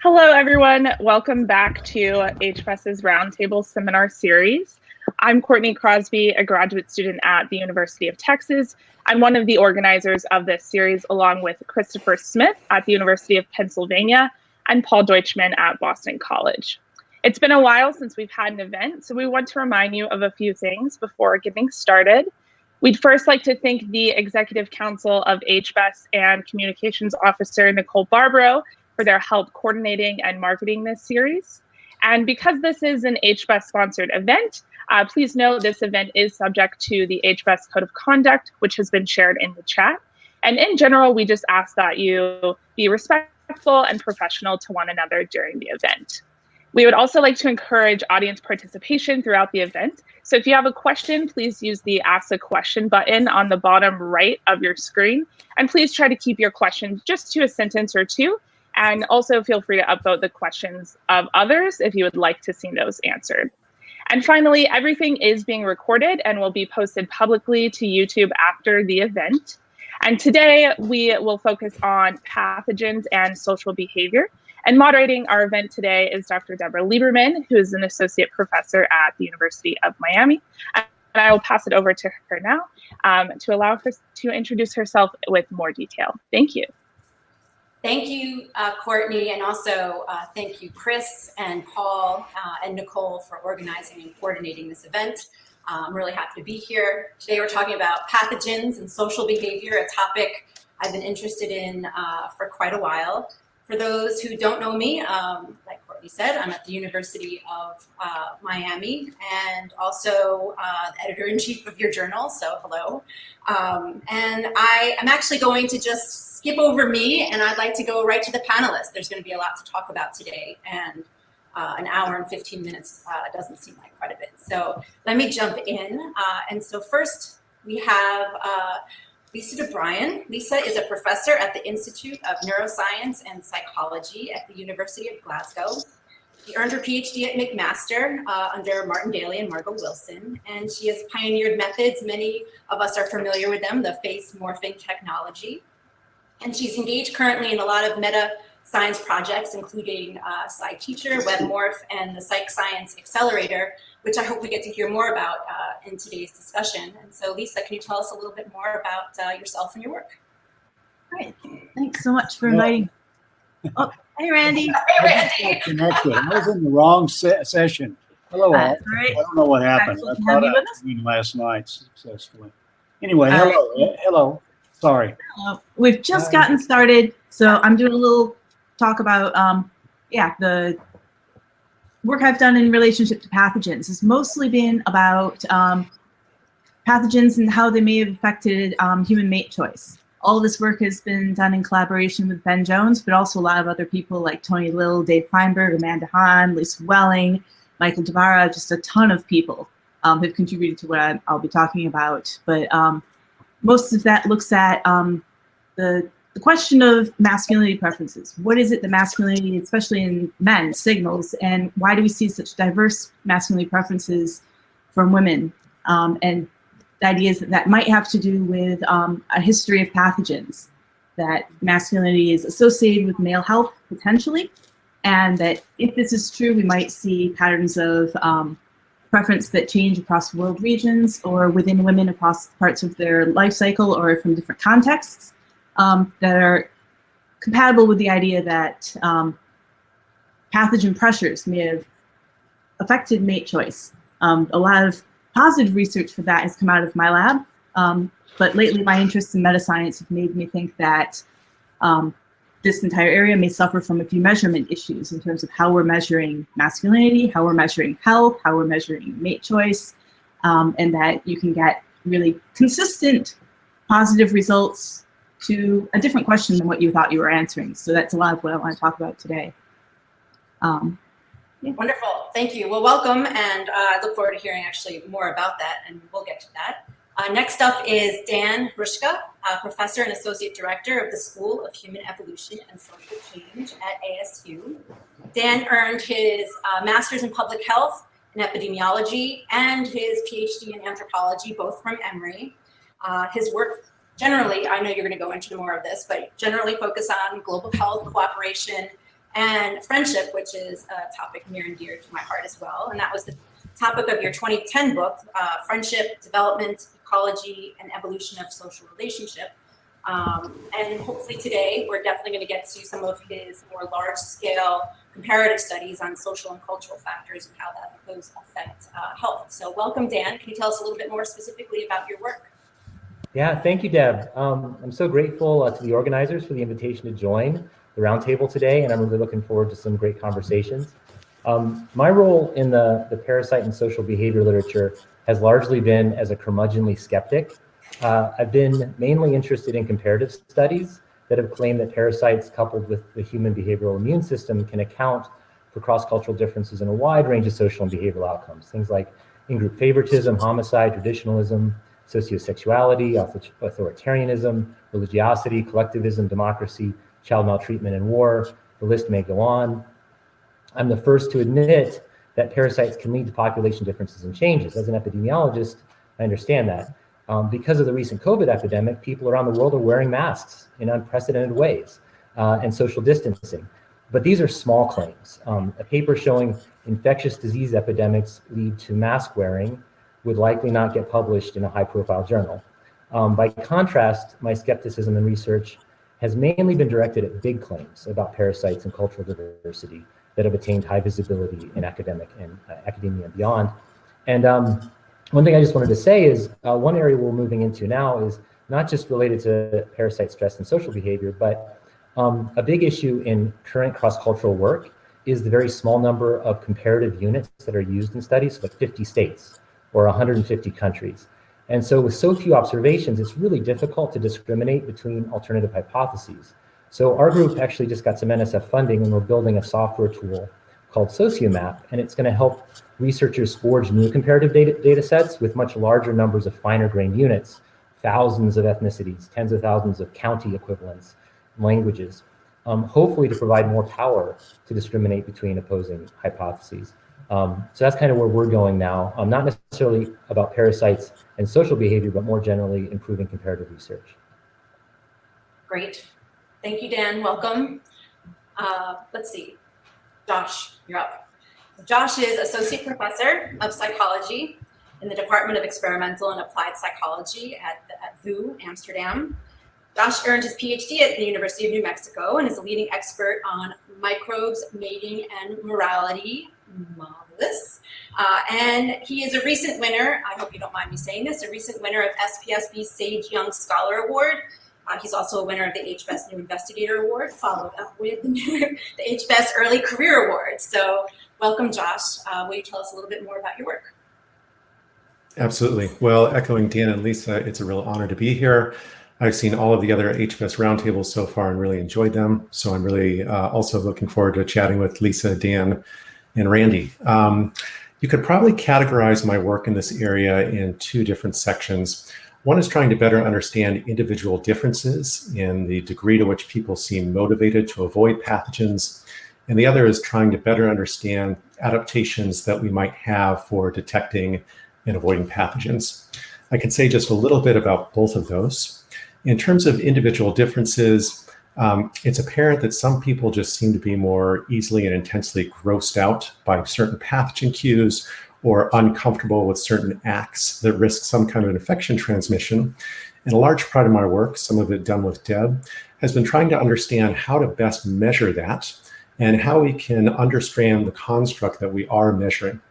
Hello, everyone. Welcome back to HBS's Roundtable seminar series. I'm Courtney Crosby, a graduate student at the University of Texas. I'm one of the organizers of this series, along with Christopher Smith at the University of Pennsylvania and Paul Deutschman at Boston College. It's been a while since we've had an event, so we want to remind you of a few things before getting started. We'd first like to thank the Executive Council of HBS and Communications Officer Nicole Barbaro for their help coordinating and marketing this series. And because this is an HBS-sponsored event, please note this event is subject to the HBS Code of Conduct, which has been shared in the chat. And in general, we just ask that you be respectful and professional to one another during the event. We would also like to encourage audience participation throughout the event. So if you have a question, please use the Ask a Question button on the bottom right of your screen. And please try to keep your questions just to a sentence or two. And also feel free to upvote the questions of others if you would like to see those answered. And finally, everything is being recorded and will be posted publicly to YouTube after the event. And today we will focus on pathogens and social behavior. And moderating our event today is Dr. Debra Lieberman, who is an associate professor at the University of Miami. And I will pass it over to her now to allow her to introduce herself with more detail. Thank you. Thank you, Courtney, and also thank you, Chris and Paul and Nicole for organizing and coordinating this event. I'm really happy to be here. Today we're talking about pathogens and social behavior, a topic I've been interested in for quite a while. For those who don't know me, like Courtney said, I'm at the University of Miami and also the editor-in-chief of your journal, so hello. And I am actually going to just skip over me, and I'd like to go right to the panelists. There's going to be a lot to talk about today, and an hour and 15 minutes doesn't seem like quite a bit. So let me jump in. And so first we have Lisa DeBruine. Lisa is a professor at the Institute of Neuroscience and Psychology at the University of Glasgow. She earned her PhD at McMaster under Martin Daly and Margot Wilson, and she has pioneered methods, many of us are familiar with them, the face morphing technology. And she's engaged currently in a lot of meta science projects, including SciTeacher, WebMorph, and the Psych Science Accelerator, which I hope we get to hear more about in today's discussion. And so Lisa, can you tell us a little bit more about yourself and your work? Great, thanks so much for inviting. Oh, hey Randy. Hey Randy. Connected. I was in the wrong session. Hello all. Right. I don't know what happened. I thought I was in last night successfully. Anyway, hello. Hello. Sorry. We've just gotten started, so I'm doing a little talk about the work I've done in relationship to pathogens. It's mostly been about pathogens and how they may have affected human mate choice. All of this work has been done in collaboration with Ben Jones, but also a lot of other people like Tony Lill, Dave Feinberg, Amanda Hahn, Lisa Welling, Michael Debra, just a ton of people have contributed to what I'll be talking about. But most of that looks at the question of masculinity preferences. What is it that masculinity, especially in men, signals, and why do we see such diverse masculinity preferences from women? And the idea is that might have to do with a history of pathogens, that masculinity is associated with male health potentially, and that if this is true, we might see patterns of preference that change across world regions or within women across parts of their life cycle or from different contexts that are compatible with the idea that pathogen pressures may have affected mate choice. A lot of positive research for that has come out of my lab, but lately my interests in meta-science have made me think that this entire area may suffer from a few measurement issues in terms of how we're measuring masculinity, how we're measuring health, how we're measuring mate choice, and that you can get really consistent positive results to a different question than what you thought you were answering. So that's a lot of what I want to talk about today. Yeah. Wonderful, thank you. Well, welcome, and I look forward to hearing actually more about that, and we'll get to that. Next up is Dan Hruschka, professor and associate director of the School of Human Evolution and Social Change at ASU. Dan earned his master's in public health and epidemiology and his PhD in anthropology, both from Emory. His work generally, I know you're going to go into more of this, but generally focus on global health cooperation and friendship, which is a topic near and dear to my heart as well. And that was the topic of your 2010 book, Friendship, Development, Ecology, and Evolution of Social Relationship. And hopefully today, we're definitely going to get to some of his more large-scale comparative studies on social and cultural factors and how those affect health. So welcome, Dan. Can you tell us a little bit more specifically about your work? Yeah, thank you, Deb. I'm so grateful to the organizers for the invitation to join the roundtable today, and I'm really looking forward to some great conversations. My role in the parasite and social behavior literature has largely been as a curmudgeonly skeptic. I've been mainly interested in comparative studies that have claimed that parasites coupled with the human behavioral immune system can account for cross-cultural differences in a wide range of social and behavioral outcomes. Things like in-group favoritism, homicide, traditionalism, sociosexuality, authoritarianism, religiosity, collectivism, democracy, child maltreatment and war. The list may go on. I'm the first to admit that parasites can lead to population differences and changes. As an epidemiologist, I understand that. Because of the recent COVID epidemic, people around the world are wearing masks in unprecedented ways and social distancing. But these are small claims. A paper showing infectious disease epidemics lead to mask wearing would likely not get published in a high-profile journal. By contrast, my skepticism and research has mainly been directed at big claims about parasites and cultural diversity that have attained high visibility in academia and beyond. And one thing I just wanted to say is one area we're moving into now is not just related to parasite stress and social behavior, but a big issue in current cross-cultural work is the very small number of comparative units that are used in studies, like 50 states or 150 countries. And so with so few observations, it's really difficult to discriminate between alternative hypotheses. So our group actually just got some NSF funding, and we're building a software tool called Sociomap, and it's going to help researchers forge new comparative data sets with much larger numbers of finer grained units, thousands of ethnicities, tens of thousands of county equivalents, languages, hopefully to provide more power to discriminate between opposing hypotheses. So that's kind of where we're going now, not necessarily about parasites and social behavior, but more generally improving comparative research. Great. Thank you, Dan. Welcome. Let's see. Josh, you're up. Josh is Associate Professor of Psychology in the Department of Experimental and Applied Psychology at VU, Amsterdam. Josh earned his PhD at the University of New Mexico and is a leading expert on microbes, mating, and morality. Marvelous. And he is a recent winner, I hope you don't mind me saying this, a recent winner of SPSB's Sage Young Scholar Award. He's also a winner of the HBEST New Investigator Award, followed up with the HBEST Early Career Award. So welcome, Josh. Will you tell us a little bit more about your work? Absolutely. Well, echoing Dan and Lisa, it's a real honor to be here. I've seen all of the other HBEST roundtables so far and really enjoyed them. So I'm really also looking forward to chatting with Lisa, Dan, and Randy. You could probably categorize my work in this area in two different sections. One is trying to better understand individual differences in the degree to which people seem motivated to avoid pathogens. And the other is trying to better understand adaptations that we might have for detecting and avoiding pathogens. I can say just a little bit about both of those. In terms of individual differences, it's apparent that some people just seem to be more easily and intensely grossed out by certain pathogen cues or uncomfortable with certain acts that risk some kind of infection transmission. And a large part of my work, some of it done with Deb, has been trying to understand how to best measure that and how we can understand the construct that we are measuring.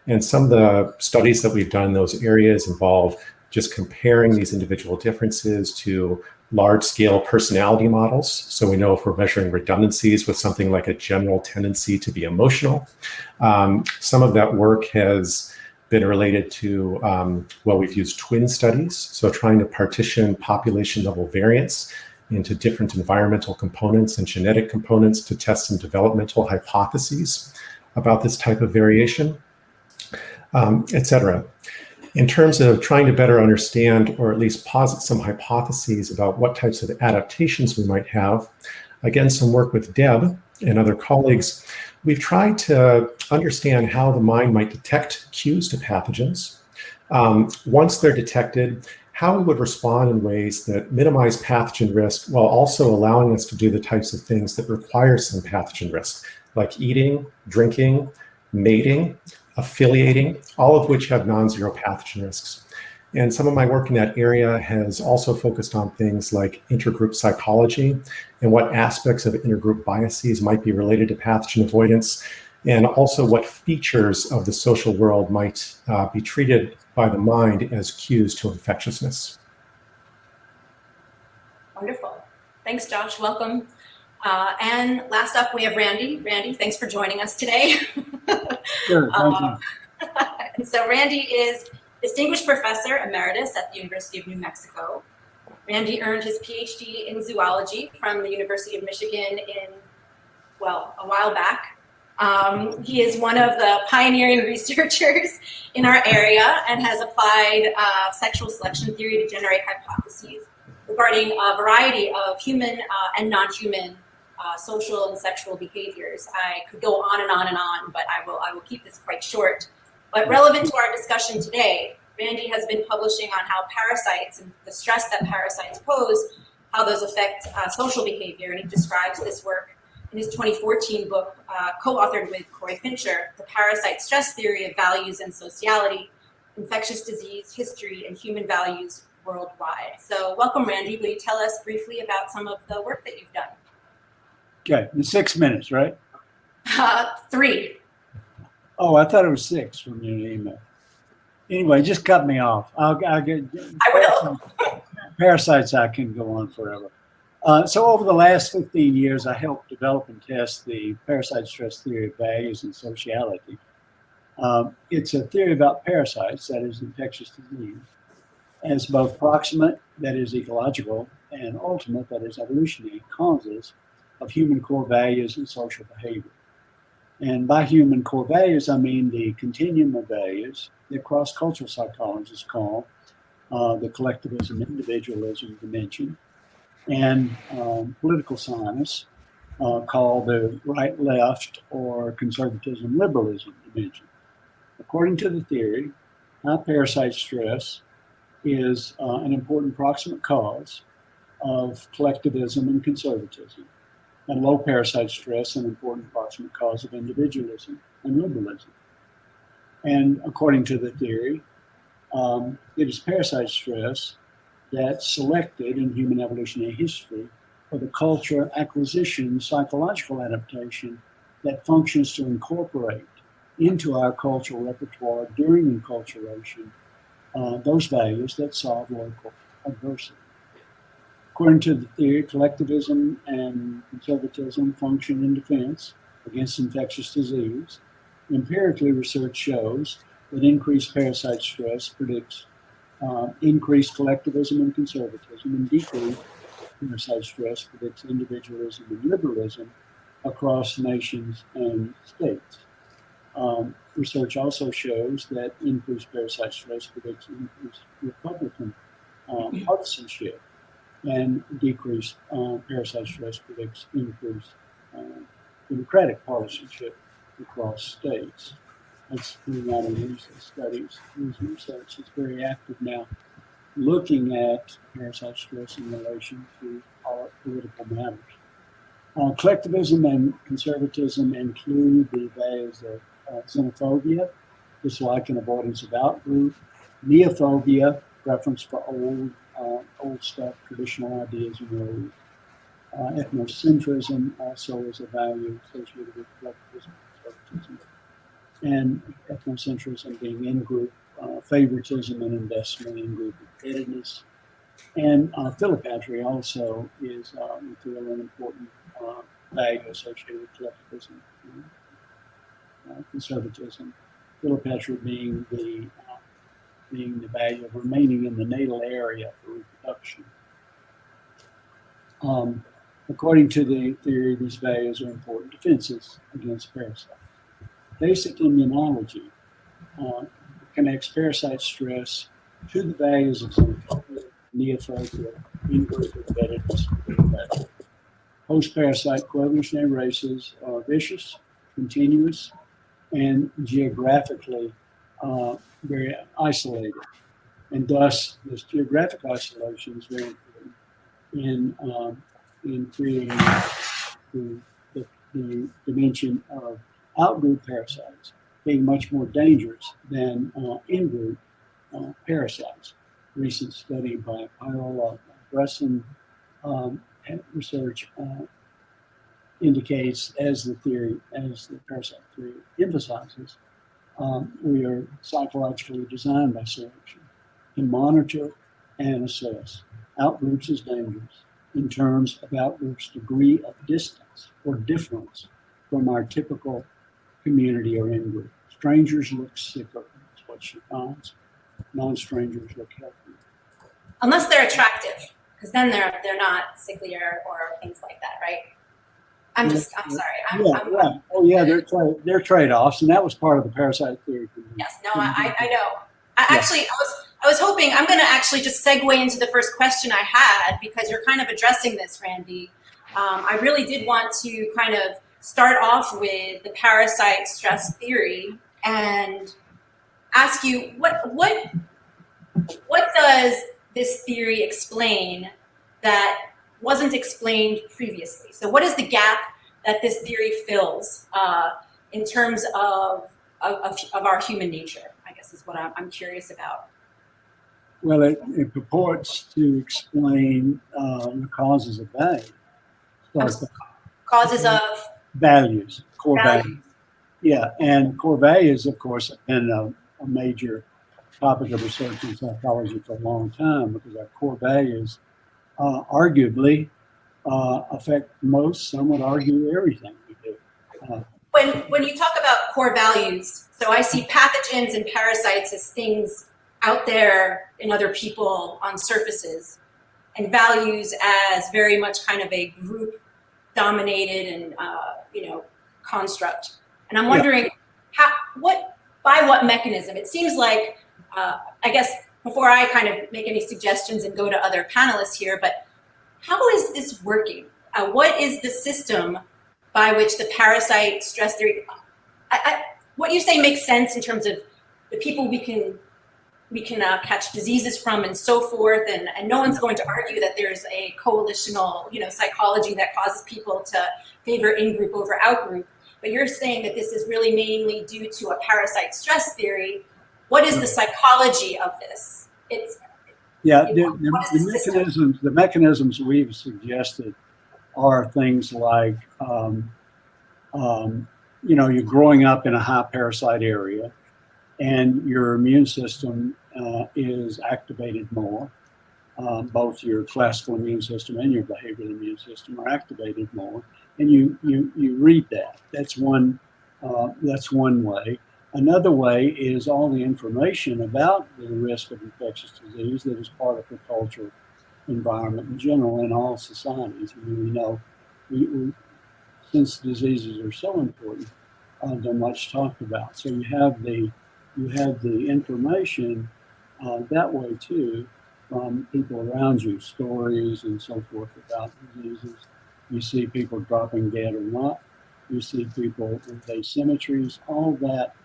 And some of the studies that we've done in those areas involve just comparing these individual differences to large-scale personality models. So we know if we're measuring redundancies with something like a general tendency to be emotional. Some of that work has been related to, well, we've used twin studies. So trying to partition population-level variance into different environmental components and genetic components to test some developmental hypotheses about this type of variation, et cetera. In terms of trying to better understand or at least posit some hypotheses about what types of adaptations we might have, again, some work with Deb and other colleagues, we've tried to understand how the mind might detect cues to pathogens. Once they're detected, how we would respond in ways that minimize pathogen risk while also allowing us to do the types of things that require some pathogen risk, like eating, drinking, mating, affiliating, all of which have non-zero pathogen risks. And some of my work in that area has also focused on things like intergroup psychology and what aspects of intergroup biases might be related to pathogen avoidance, and also what features of the social world might be treated by the mind as cues to infectiousness. Wonderful. Thanks, Josh. Welcome. And last up, we have Randy. Randy, thanks for joining us today. Sure, thank you. And so Randy is Distinguished Professor Emeritus at the University of New Mexico. Randy earned his PhD in zoology from the University of Michigan a while back. He is one of the pioneering researchers in our area and has applied sexual selection theory to generate hypotheses regarding a variety of human and non-human social and sexual behaviors. I could go on and on and on, but I will keep this quite short. But relevant to our discussion today, Randy has been publishing on how parasites and the stress that parasites pose, how those affect social behavior, and he describes this work in his 2014 book, co-authored with Corey Fincher, The Parasite Stress Theory of Values and Sociality, Infectious Disease, History, and Human Values Worldwide. So welcome, Randy. Will you tell us briefly about some of the work that you've done? Okay, in 6 minutes, right? 3. Oh, I thought it was 6 from your email. Anyway, just cut me off. I'll get. I will. Parasites, I can go on forever. So over the last 15 years, I helped develop and test the Parasite Stress Theory of Values and Sociality. It's a theory about parasites, that is infectious disease, as both proximate, that is ecological, and ultimate, that is evolutionary, causes of human core values and social behavior. And by human core values, I mean the continuum of values that cross-cultural psychologists call the collectivism, individualism dimension, and political scientists call the right-left or conservatism, liberalism dimension. According to the theory, high parasite stress is an important proximate cause of collectivism and conservatism, and low parasite stress an important proximate cause of individualism and liberalism. And according to the theory, it is parasite stress that's selected in human evolutionary history for the culture acquisition psychological adaptation that functions to incorporate into our cultural repertoire during enculturation those values that solve local adversity. According to the theory, collectivism and conservatism function in defense against infectious disease. Empirically, research shows that increased parasite stress predicts increased collectivism and conservatism, and decreased parasite stress predicts individualism and liberalism across nations and states. Research also shows that increased parasite stress predicts increased Republican partisanship, and decreased parasite stress predicts increased Democratic partisanship across states. That's coming out of recent studies. Recent research is very active now, looking at parasite stress in relation to our political matters. Collectivism and conservatism include the values of xenophobia, dislike and avoidance of outgroup, neophobia, preference for old stuff, traditional ideas and ways. Ethnocentrism also is a value associated with collectivism and conservatism. And ethnocentrism being in-group favoritism and investment in group indebtedness. And philopatry also is, we feel, an important value associated with collectivism and conservatism. Philopatry being the value of remaining in the natal area for reproduction. According to the theory, these values are important defenses against parasites. Basic immunology connects parasite stress to the values of xenophobia, neophobia, in-group embeddedness, and post-parasite coevolutionary races are vicious, continuous, and geographically very isolated. And thus, this geographic isolation is very important in creating the dimension of outgroup parasites being much more dangerous than in-group parasites. Recent study by Iola Bresson research indicates, as the parasite theory emphasizes, we are psychologically designed by selection to monitor and assess outgroups as dangerous in terms of outgroups' degree of distance or difference from our typical community or in-group. Strangers look sicker, that's what she finds. Non-strangers look healthier. Unless they're attractive, because then they're not sicklier or things like that, right? I'm sorry. Right. Oh yeah, they're trade-offs, and that was part of the parasite theory. Yes, no, I know. Actually, I was hoping, I'm going to actually just segue into the first question I had, because you're kind of addressing this, Randy. I really did want to kind of start off with the parasite stress theory and ask you, what does this theory explain that wasn't explained previously? So what is the gap that this theory fills in terms of our human nature, I guess is what I'm curious about. Well, it purports to explain the causes of value. Causes of? Values, core values. Yeah, and core values, of course, have been a major topic of research in psychology for a long time, because our core values arguably affect most, some would argue, everything we do. When you talk about core values, so I see pathogens and parasites as things out there in other people on surfaces, and values as very much kind of a group dominated and construct. And I'm wondering by what mechanism? It seems like, I guess before I kind of make any suggestions and go to other panelists here, but how is this working? What is the system by which the parasite stress theory, what you say makes sense in terms of the people we can catch diseases from and so forth, and no one's going to argue that there's a coalitional, psychology that causes people to favor in-group over out-group. But you're saying that this is really mainly due to a parasite stress theory. What is the psychology of this? The mechanisms we've suggested are things like, you're growing up in a high parasite area, and your immune system is activated more. Both your classical immune system and your behavioral immune system are activated more, and you read that. That's one way. Another way is all the information about the risk of infectious disease that is part of the cultural environment in general in all societies. I mean, we know, since diseases are so important, they're much talked about. So you have the information that way too, from people around you, stories and so forth about diseases. You see people dropping dead or not. You see people with asymmetries. All that.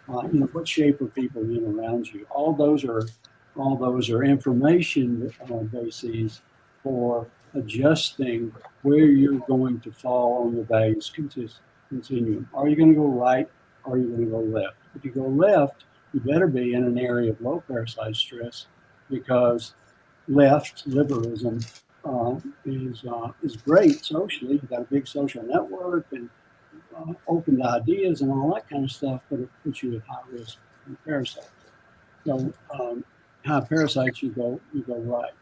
What shape are people in around you? All those are information bases for adjusting where you're going to fall on the values continuum. Are you going to go right? Or are you going to go left? If you go left, you better be in an area of low parasite stress, because left liberalism is great socially. You've got a big social network and open to ideas and all that kind of stuff, but it puts you at high risk from parasites. So high parasites, you go right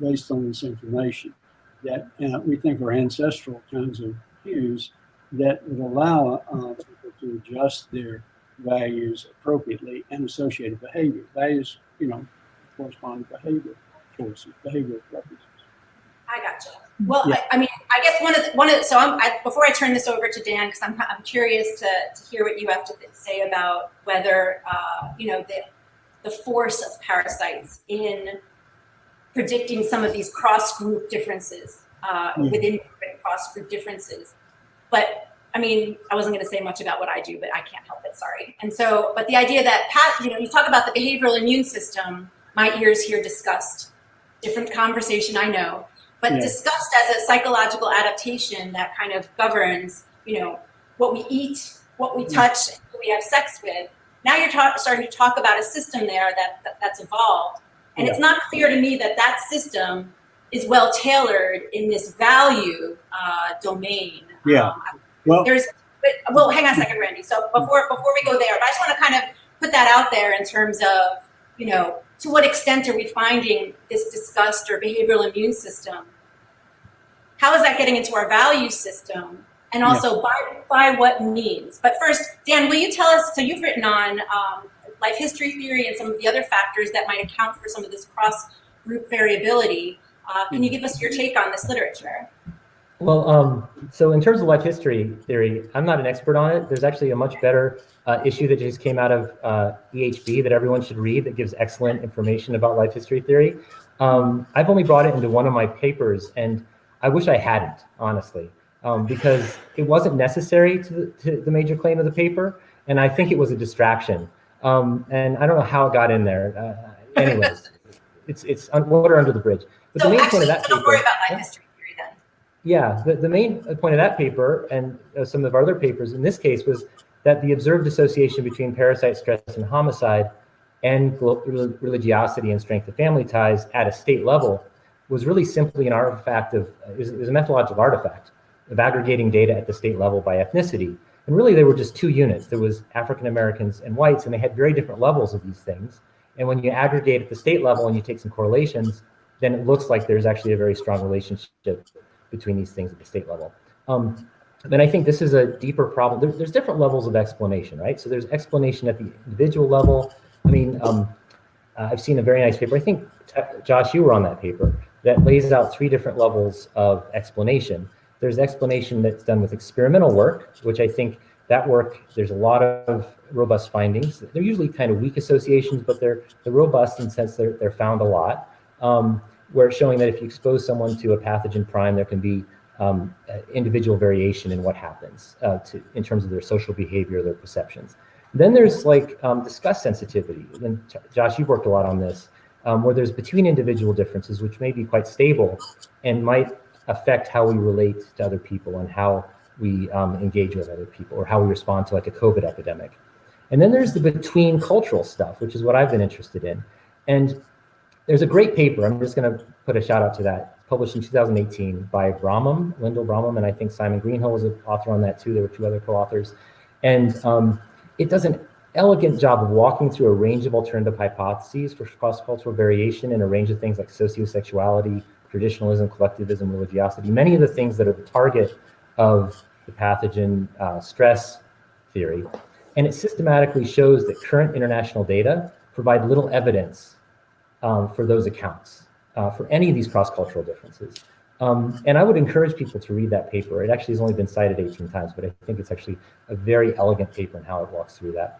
based on this information that we think are ancestral kinds of cues that would allow people to adjust their values appropriately and associated behavior. Values, correspond to behavior choices, behavior preferences. I gotcha. Well, yeah. I guess before I turn this over to Dan, because I'm curious to hear what you have to say about whether the force of parasites in predicting some of these cross-group differences within cross-group differences. But I mean, I wasn't going to say much about what I do, but I can't help it. Sorry. And so, but the idea that you talk about the behavioral immune system my ears hear disgust. Different conversation, I know, but Yeah. disgust as a psychological adaptation that kind of governs, you know, what we eat, what we touch, who we have sex with. Now you're starting to talk about a system there that's evolved, and it's not clear to me that that system is well tailored in this value domain. Yeah. Well, Well, hang on a second, Randy. So before we go there, I just want to kind of put that out there in terms of, you know, to what extent are we finding this disgust or behavioral immune system? How is that getting into our value system? And also by what means? But first, Dan, will you tell us, so you've written on life history theory and some of the other factors that might account for some of this cross-group variability. Can you give us your take on this literature? Well, so in terms of life history theory, I'm not an expert on it. There's actually a much better issue that just came out of EHB that everyone should read that gives excellent information about life history theory. I've only brought it into one of my papers, and I wish I hadn't, honestly, because it wasn't necessary to the major claim of the paper, and I think it was a distraction. And I don't know how it got in there. Anyways, it's water under the bridge. But so the main actually, point of that don't paper, worry about life history theory then. Yeah, the main point of that paper and some of our other papers in this case was that the observed association between parasite stress and homicide and religiosity and strength of family ties at a state level was really simply an artifact of, it was a methodological artifact of aggregating data at the state level by ethnicity. And really there were just two units. There was African Americans and whites, and they had very different levels of these things. And when you aggregate at the state level and you take some correlations, then it looks like there's actually a very strong relationship between these things at the state level. Then I think this is a deeper problem. There's different levels of explanation, right? So there's explanation at the individual level. I mean, I've seen a very nice paper. I think, Josh, you were on that paper that lays out 3 different levels of explanation. There's explanation that's done with experimental work, which I think that work, there's a lot of robust findings. They're usually kind of weak associations, but they're robust in the sense they're found a lot. Where it's showing that if you expose someone to a pathogen prime, there can be individual variation in what happens in terms of their social behavior, their perceptions. Then there's like discuss sensitivity. And Josh, you've worked a lot on this, where there's between individual differences, which may be quite stable and might affect how we relate to other people and how we engage with other people or how we respond to like a COVID epidemic. And then there's the between cultural stuff, which is what I've been interested in. And there's a great paper, I'm just gonna put a shout out to that, published in 2018 by Lyndall Bromham, and I think Simon Greenhill was an author on that too. There were 2 other co-authors. And it does an elegant job of walking through a range of alternative hypotheses for cross-cultural variation in a range of things like sociosexuality, traditionalism, collectivism, religiosity, many of the things that are the target of the pathogen stress theory. And it systematically shows that current international data provide little evidence for those accounts, for any of these cross-cultural differences. And I would encourage people to read that paper. It actually has only been cited 18 times, but I think it's actually a very elegant paper in how it walks through that.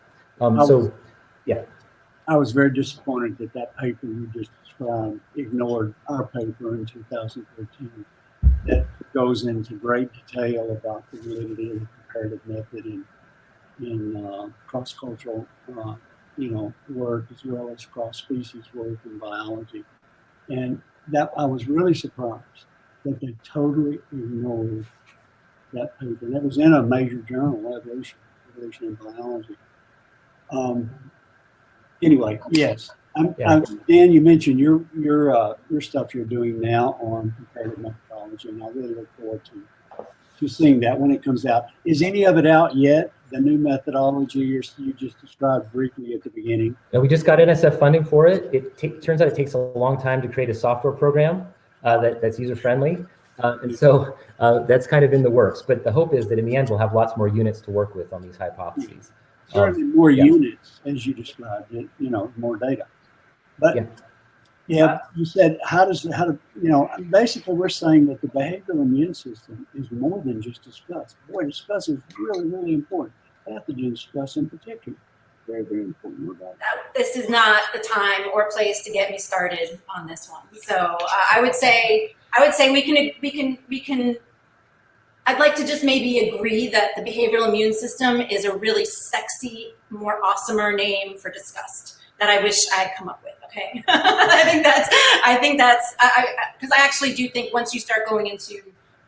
I was very disappointed that that paper you just described ignored our paper in 2013 that goes into great detail about the validity of the comparative method in cross-cultural work as well as cross-species work in biology. And that I was really surprised that they totally ignored that paper. And it was in a major journal, Evolution in Biology. Anyway, yes. Dan, you mentioned your stuff you're doing now on comparative methodology, and I really look forward to seeing that when it comes out. Is any of it out yet? The new methodology you just described briefly at the beginning. Yeah, we just got NSF funding for it. It turns out it takes a long time to create a software program that's user-friendly. And so that's kind of in the works. But the hope is that in the end, we'll have lots more units to work with on these hypotheses. Certainly more units, as you described it, more data. But you said basically we're saying that the behavioral immune system is more than just discuss. Boy, discuss is really, really important. Pathogen discuss in particular, very, very important. This is not the time or place to get me started on this one. So I would say we can. I'd like to just maybe agree that the behavioral immune system is a really sexy, more awesomer name for disgust. that I wish I had come up with. Okay, I think that's because I actually do think once you start going into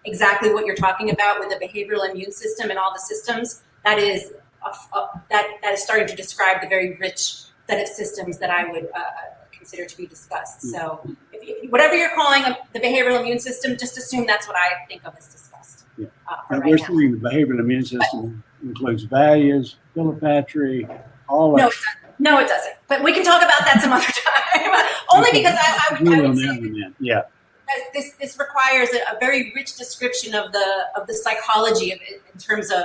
exactly what you're talking about with the behavioral immune system and all the systems, that is that is starting to describe the very rich set of systems that I would consider to be discussed. So if whatever you're calling the behavioral immune system, just assume that's what I think of as discussed. Yeah. Right we're saying the behavioral immune system includes values, philopatry, all that. No, it doesn't. But we can talk about that some other time. Only because I would say yeah. This requires a very rich description of the psychology of it in terms of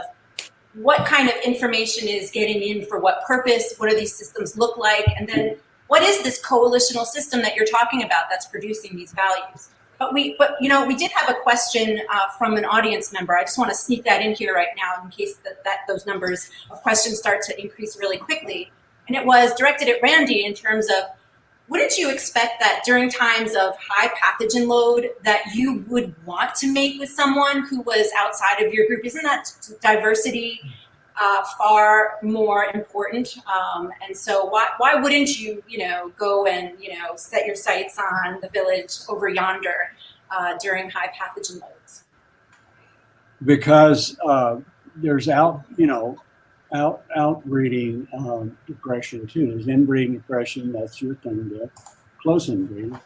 what kind of information is getting in for what purpose, what do these systems look like, and then what is this coalitional system that you're talking about that's producing these values? But we did have a question from an audience member. I just want to sneak that in here right now in case that those numbers of questions start to increase really quickly. And it was directed at Randy in terms of, wouldn't you expect that during times of high pathogen load that you would want to mate with someone who was outside of your group? Isn't that diversity far more important? And so why wouldn't you, go and, set your sights on the village over yonder during high pathogen loads? Because there's outbreeding depression too. There's inbreeding depression, that's your thing there, close inbreeding,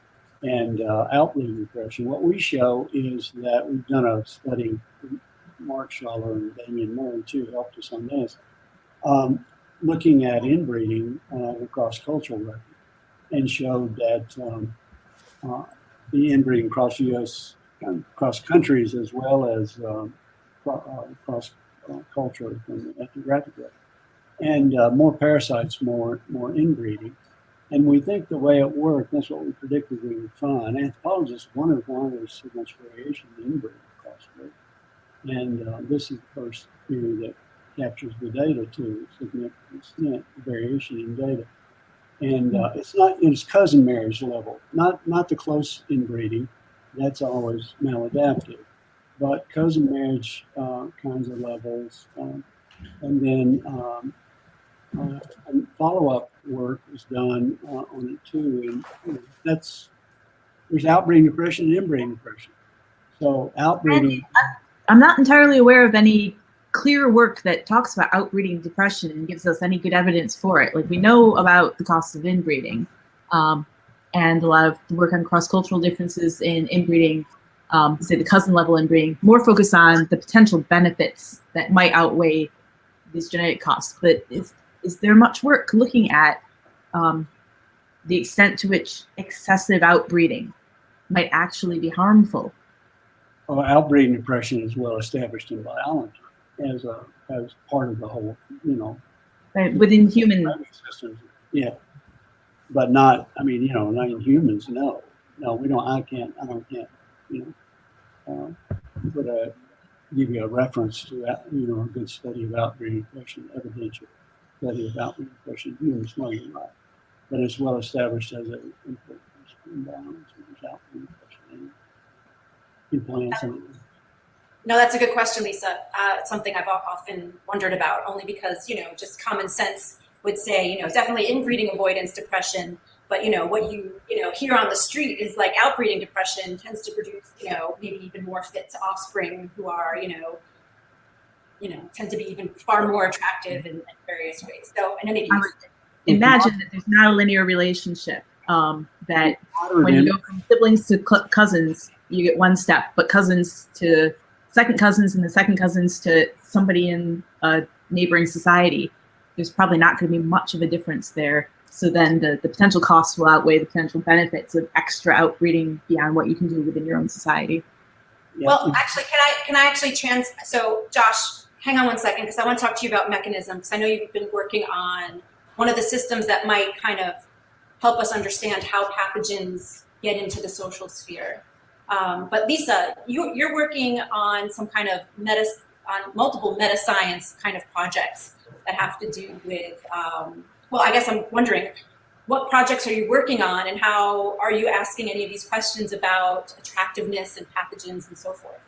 and outbreeding depression. What we show is that we've done a study, Mark Schaller and Damian Murray too helped us on this, looking at inbreeding across cultural record, and showed that the inbreeding across U.S. across countries as well as across culture from ethnographic rate, and more parasites, more inbreeding. And we think the way it worked, that's what we predicted we would find. Anthropologists wondered why there's so much variation in inbreeding across the rate. And this is the first theory that captures the data to a significant extent, variation in data. And it's cousin marriage level, not the close inbreeding, that's always maladaptive, but cousin marriage kinds of levels, and then follow-up work is done on it too, and there's outbreeding depression and inbreeding depression. So outbreeding. I'm not entirely aware of any clear work that talks about outbreeding depression and gives us any good evidence for it. Like, we know about the cost of inbreeding, and a lot of the work on cross-cultural differences in inbreeding, say the cousin level inbreeding, more focus on the potential benefits that might outweigh these genetic costs. But is there much work looking at the extent to which excessive outbreeding might actually be harmful? Well, outbreeding depression is well established in biology as part of the whole, right, within human systems. Yeah, but not. I mean, not in humans. No, we don't. I don't can't. Give you a reference to that. A good study of outbreeding depression, evidential study of outbreeding depression. Humans, no, you're right, but it's well established as an important imbalance with outbreeding depression in plants. No, that's a good question, Lisa. It's something I've often wondered about, only because, just common sense would say, definitely inbreeding avoidance depression, but, what you hear on the street is like outbreeding depression tends to produce, maybe even more fit offspring who are, tend to be even far more attractive in various ways. So in any case, imagine that there's not a linear relationship, that when you go from siblings to cousins, you get one step, but cousins to second cousins and the second cousins to somebody in a neighboring society, there's probably not going to be much of a difference there. So then the potential costs will outweigh the potential benefits of extra outbreeding beyond what you can do within your own society. Well, actually, can I actually so Josh, hang on one second, because I want to talk to you about mechanism, because I know you've been working on one of the systems that might kind of help us understand how pathogens get into the social sphere. But Lisa, you're working on some kind of multiple meta science kind of projects that have to do with, well, I guess I'm wondering, what projects are you working on, and how are you asking any of these questions about attractiveness and pathogens and so forth?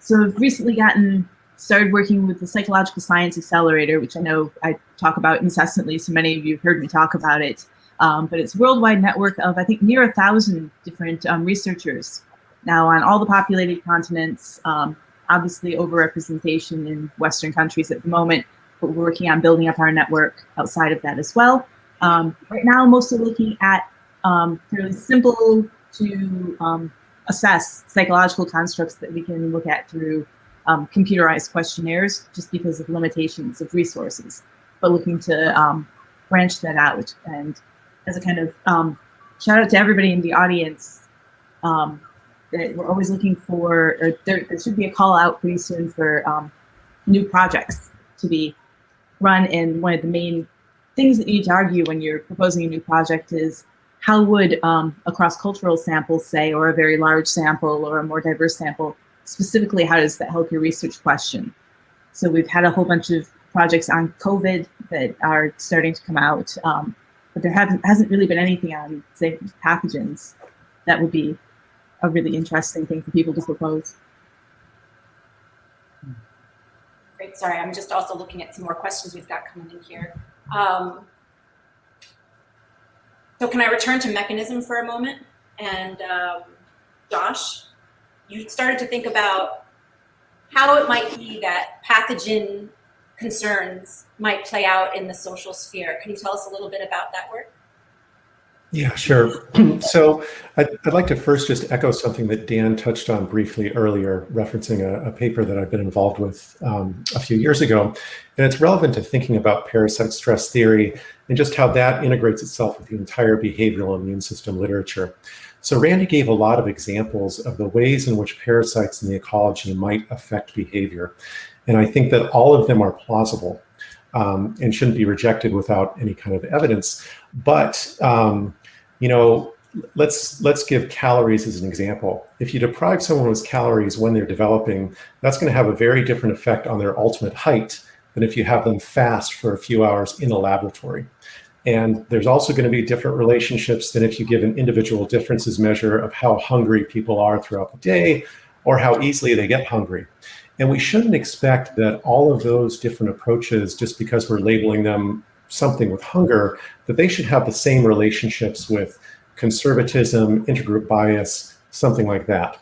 So I've recently gotten started working with the Psychological Science Accelerator, which I know I talk about incessantly, so many of you have heard me talk about it. But it's a worldwide network of, I think, near 1,000 different researchers now on all the populated continents, obviously overrepresentation in Western countries at the moment, but we're working on building up our network outside of that as well. Right now, mostly looking at fairly simple to assess psychological constructs that we can look at through computerized questionnaires, just because of limitations of resources, but looking to branch that out. And as a kind of shout out to everybody in the audience, that we're always looking for, or there should be a call out pretty soon for new projects to be run. And one of the main things that you need to argue when you're proposing a new project is, how would a cross-cultural sample, say, or a very large sample or a more diverse sample, specifically, how does that help your research question? So we've had a whole bunch of projects on COVID that are starting to come out, but there hasn't really been anything on, say, pathogens. That would be a really interesting thing for people to propose. Great, sorry, I'm just also looking at some more questions we've got coming in here. So can I return to mechanism for a moment? And Josh, you started to think about how it might be that pathogen concerns might play out in the social sphere. Can you tell us a little bit about that work? Yeah, sure. So I'd like to first just echo something that Dan touched on briefly earlier, referencing a paper that I've been involved with a few years ago. And it's relevant to thinking about parasite stress theory and just how that integrates itself with the entire behavioral immune system literature. So Randy gave a lot of examples of the ways in which parasites in the ecology might affect behavior. And I think that all of them are plausible and shouldn't be rejected without any kind of evidence. But you know, let's give calories as an example. If you deprive someone with calories when they're developing, that's going to have a very different effect on their ultimate height than if you have them fast for a few hours in a laboratory. And there's also going to be different relationships than if you give an individual differences measure of how hungry people are throughout the day or how easily they get hungry. And we shouldn't expect that all of those different approaches, just because we're labeling them something with hunger, that they should have the same relationships with conservatism, intergroup bias, something like that.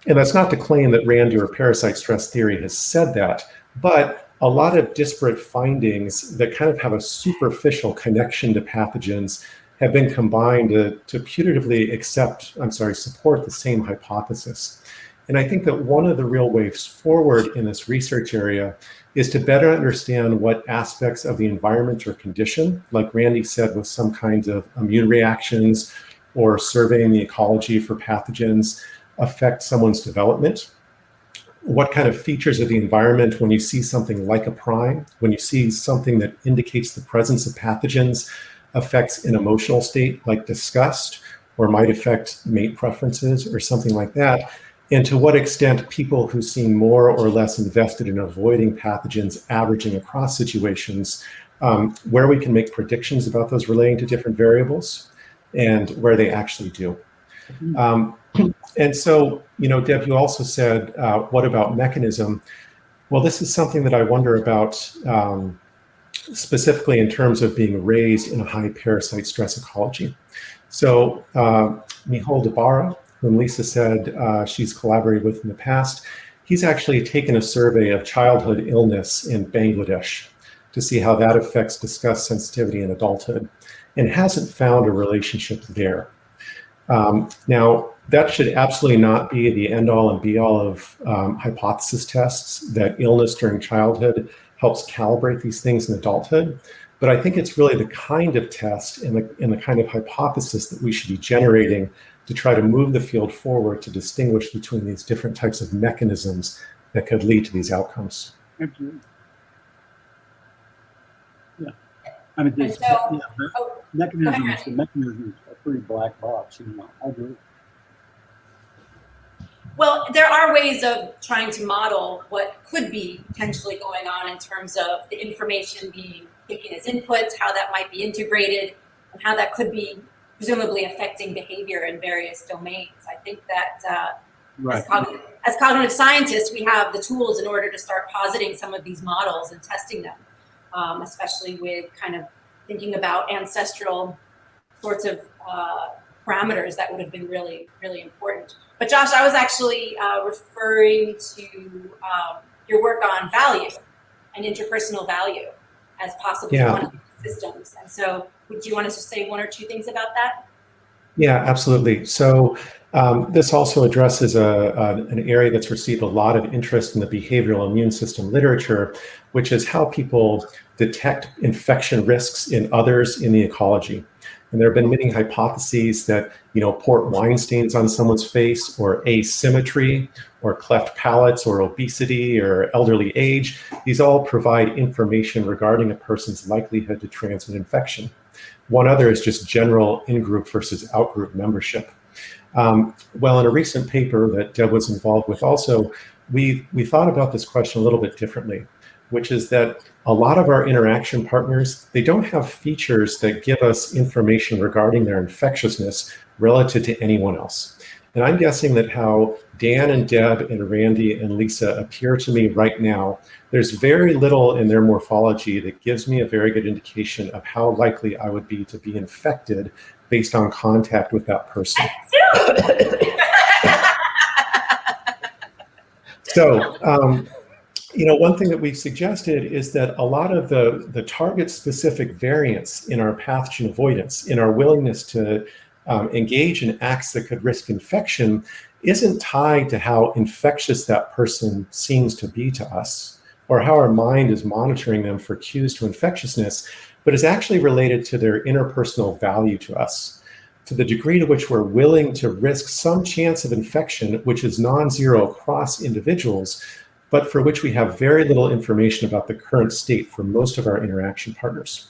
And that's not to claim that Randy or parasite stress theory has said that, but a lot of disparate findings that kind of have a superficial connection to pathogens have been combined to putatively support the same hypothesis. And I think that one of the real ways forward in this research area is to better understand what aspects of the environment or condition, like Randy said, with some kinds of immune reactions or surveying the ecology for pathogens, affect someone's development. What kind of features of the environment, when you see something like a prime, when you see something that indicates the presence of pathogens, affects an emotional state like disgust, or might affect mate preferences or something like that. And to what extent people who seem more or less invested in avoiding pathogens averaging across situations, where we can make predictions about those relating to different variables and where they actually do. And so, you know, Deb, you also said, what about mechanism? Well, this is something that I wonder about specifically in terms of being raised in a high parasite stress ecology. So Debra, whom Lisa said she's collaborated with in the past, he's actually taken a survey of childhood illness in Bangladesh to see how that affects disgust sensitivity in adulthood, and hasn't found a relationship there. Now, that should absolutely not be the end-all and be-all of hypothesis tests, that illness during childhood helps calibrate these things in adulthood. But I think it's really the kind of test and the kind of hypothesis that we should be generating to try to move the field forward to distinguish between these different types of mechanisms that could lead to these outcomes. Absolutely. Yeah. I mean, these, mechanisms are pretty black box, you know. I agree. Well, there are ways of trying to model what could be potentially going on in terms of the information being taken as inputs, how that might be integrated, and how that could be presumably affecting behavior in various domains. I think that Right. As cognitive scientists, we have the tools in order to start positing some of these models and testing them, especially with kind of thinking about ancestral sorts of parameters that would have been really, really important. But Josh, I was actually referring to your work on value and interpersonal value as possibly one of the systems. And so would you want us to say one or two things about that? Yeah, absolutely. So this also addresses an area that's received a lot of interest in the behavioral immune system literature, which is how people detect infection risks in others in the ecology. And there have been many hypotheses that, port wine stains on someone's face, or asymmetry, or cleft palates, or obesity, or elderly age, these all provide information regarding a person's likelihood to transmit infection. One other is just general in-group versus out-group membership. Well, in a recent paper that Deb was involved with also, we thought about this question a little bit differently, which is that a lot of our interaction partners, they don't have features that give us information regarding their infectiousness relative to anyone else. And I'm guessing that how Dan and Deb and Randy and Lisa appear to me right now, there's very little in their morphology that gives me a very good indication of how likely I would be to be infected based on contact with that person. So, one thing that we've suggested is that a lot of the target-specific variants in our pathogen avoidance, in our willingness to engage in acts that could risk infection, isn't tied to how infectious that person seems to be to us, or how our mind is monitoring them for cues to infectiousness, but is actually related to their interpersonal value to us, to the degree to which we're willing to risk some chance of infection, which is non-zero across individuals, but for which we have very little information about the current state for most of our interaction partners.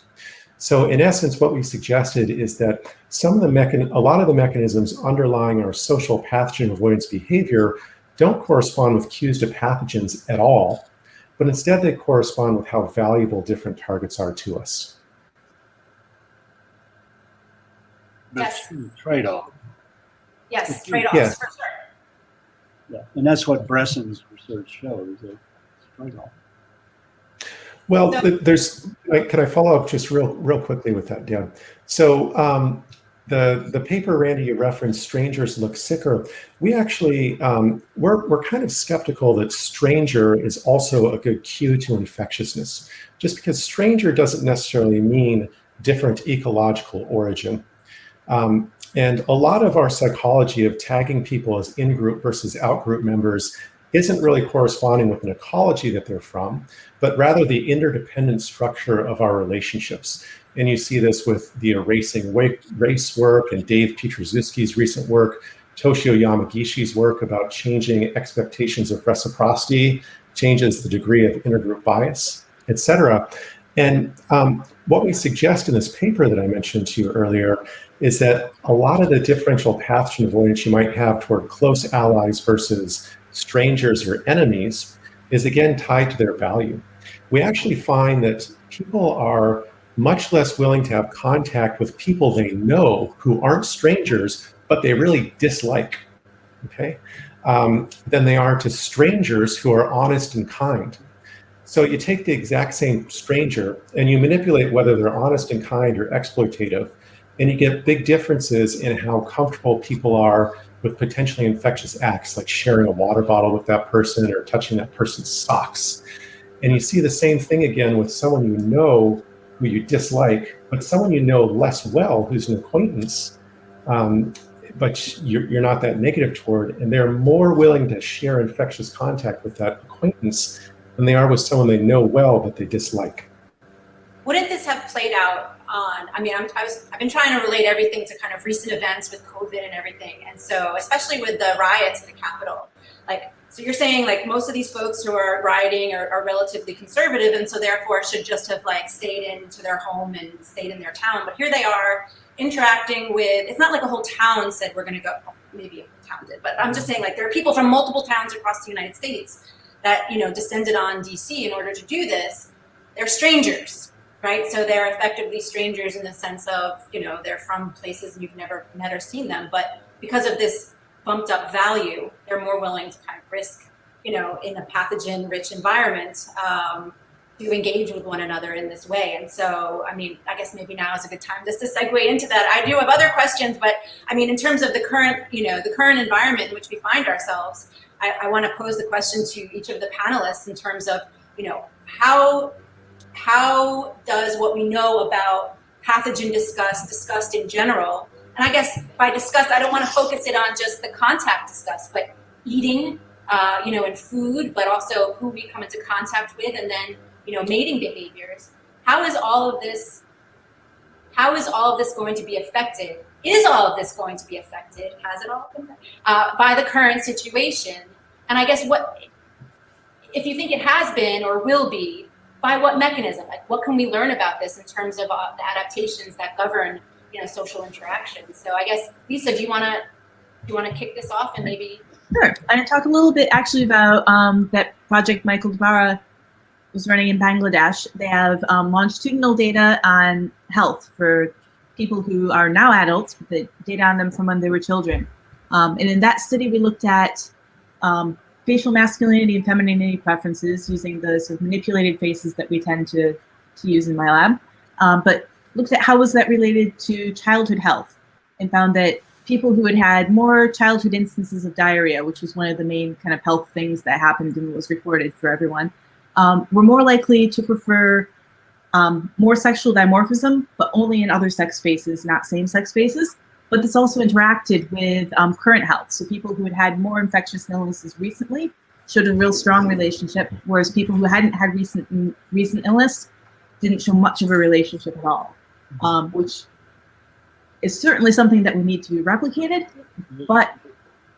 So in essence, what we suggested is that a lot of the mechanisms underlying our social pathogen avoidance behavior don't correspond with cues to pathogens at all, but instead they correspond with how valuable different targets are to us. Yes. Trade-off. Yes, trade-offs, yes. for sure. Yeah, and that's what Bresson's research shows, that it's trade-off. Well, can I follow up just real quickly with that, Deb? So the paper, Randy, you referenced, Strangers Look Sicker. We actually, we're kind of skeptical that stranger is also a good cue to infectiousness, just because stranger doesn't necessarily mean different ecological origin. And a lot of our psychology of tagging people as in-group versus out-group members isn't really corresponding with an ecology that they're from, but rather the interdependent structure of our relationships. And you see this with the Erasing Race work and Dave Pietrzewski's recent work, Toshio Yamagishi's work about changing expectations of reciprocity, changes the degree of intergroup bias, et cetera. And what we suggest in this paper that I mentioned to you earlier is that a lot of the differential pathogen avoidance you might have toward close allies versus strangers or enemies is again tied to their value. We actually find that people are much less willing to have contact with people they know who aren't strangers, but they really dislike, okay, than they are to strangers who are honest and kind. So you take the exact same stranger and you manipulate whether they're honest and kind or exploitative, and you get big differences in how comfortable people are with potentially infectious acts, like sharing a water bottle with that person or touching that person's socks. And you see the same thing again with someone you know who you dislike, but someone you know less well who's an acquaintance, but you're not that negative toward, and they're more willing to share infectious contact with that acquaintance than they are with someone they know well but they dislike. Wouldn't this have played out on, I've been trying to relate everything to kind of recent events with COVID and everything. And so, especially with the riots in the Capitol, so you're saying most of these folks who are rioting are relatively conservative, and so therefore should just have stayed into their home and stayed in their town. But here they are interacting with, it's not like a whole town said we're gonna go, maybe a whole town did, but I'm just saying there are people from multiple towns across the United States that, descended on DC in order to do this. They're strangers, right? So they're effectively strangers in the sense of, they're from places and you've never met or seen them. But because of this bumped up value, they're more willing to kind of risk, in a pathogen-rich environment, to engage with one another in this way. And so, I guess maybe now is a good time just to segue into that. I do have other questions, but in terms of the current, the current environment in which we find ourselves, I want to pose the question to each of the panelists in terms of, how does what we know about pathogen discussed in general, and I guess by discussed, I don't want to focus it on just the contact discussed, but eating, and food, but also who we come into contact with, and then, mating behaviors. How is all of this going to be affected? Is all of this going to be affected? Has it all been by the current situation? And I guess if you think it has been or will be, by what mechanism? Like, what can we learn about this in terms of the adaptations that govern, social interactions? So I guess, Lisa, do you want to kick this off and maybe? Sure. I'm going to talk a little bit actually about that project Michael Debra was running in Bangladesh. They have longitudinal data on health for people who are now adults, with the data on them from when they were children. And in that study, we looked at facial masculinity and femininity preferences using the sort of manipulated faces that we tend to use in my lab, but looked at how was that related to childhood health, and found that people who had more childhood instances of diarrhea, which was one of the main kind of health things that happened and was reported for everyone, were more likely to prefer more sexual dimorphism, but only in other sex faces, not same-sex faces. But this also interacted with current health. So people who had had more infectious illnesses recently showed a real strong relationship, whereas people who hadn't had recent illness didn't show much of a relationship at all, which is certainly something that would need to be replicated. But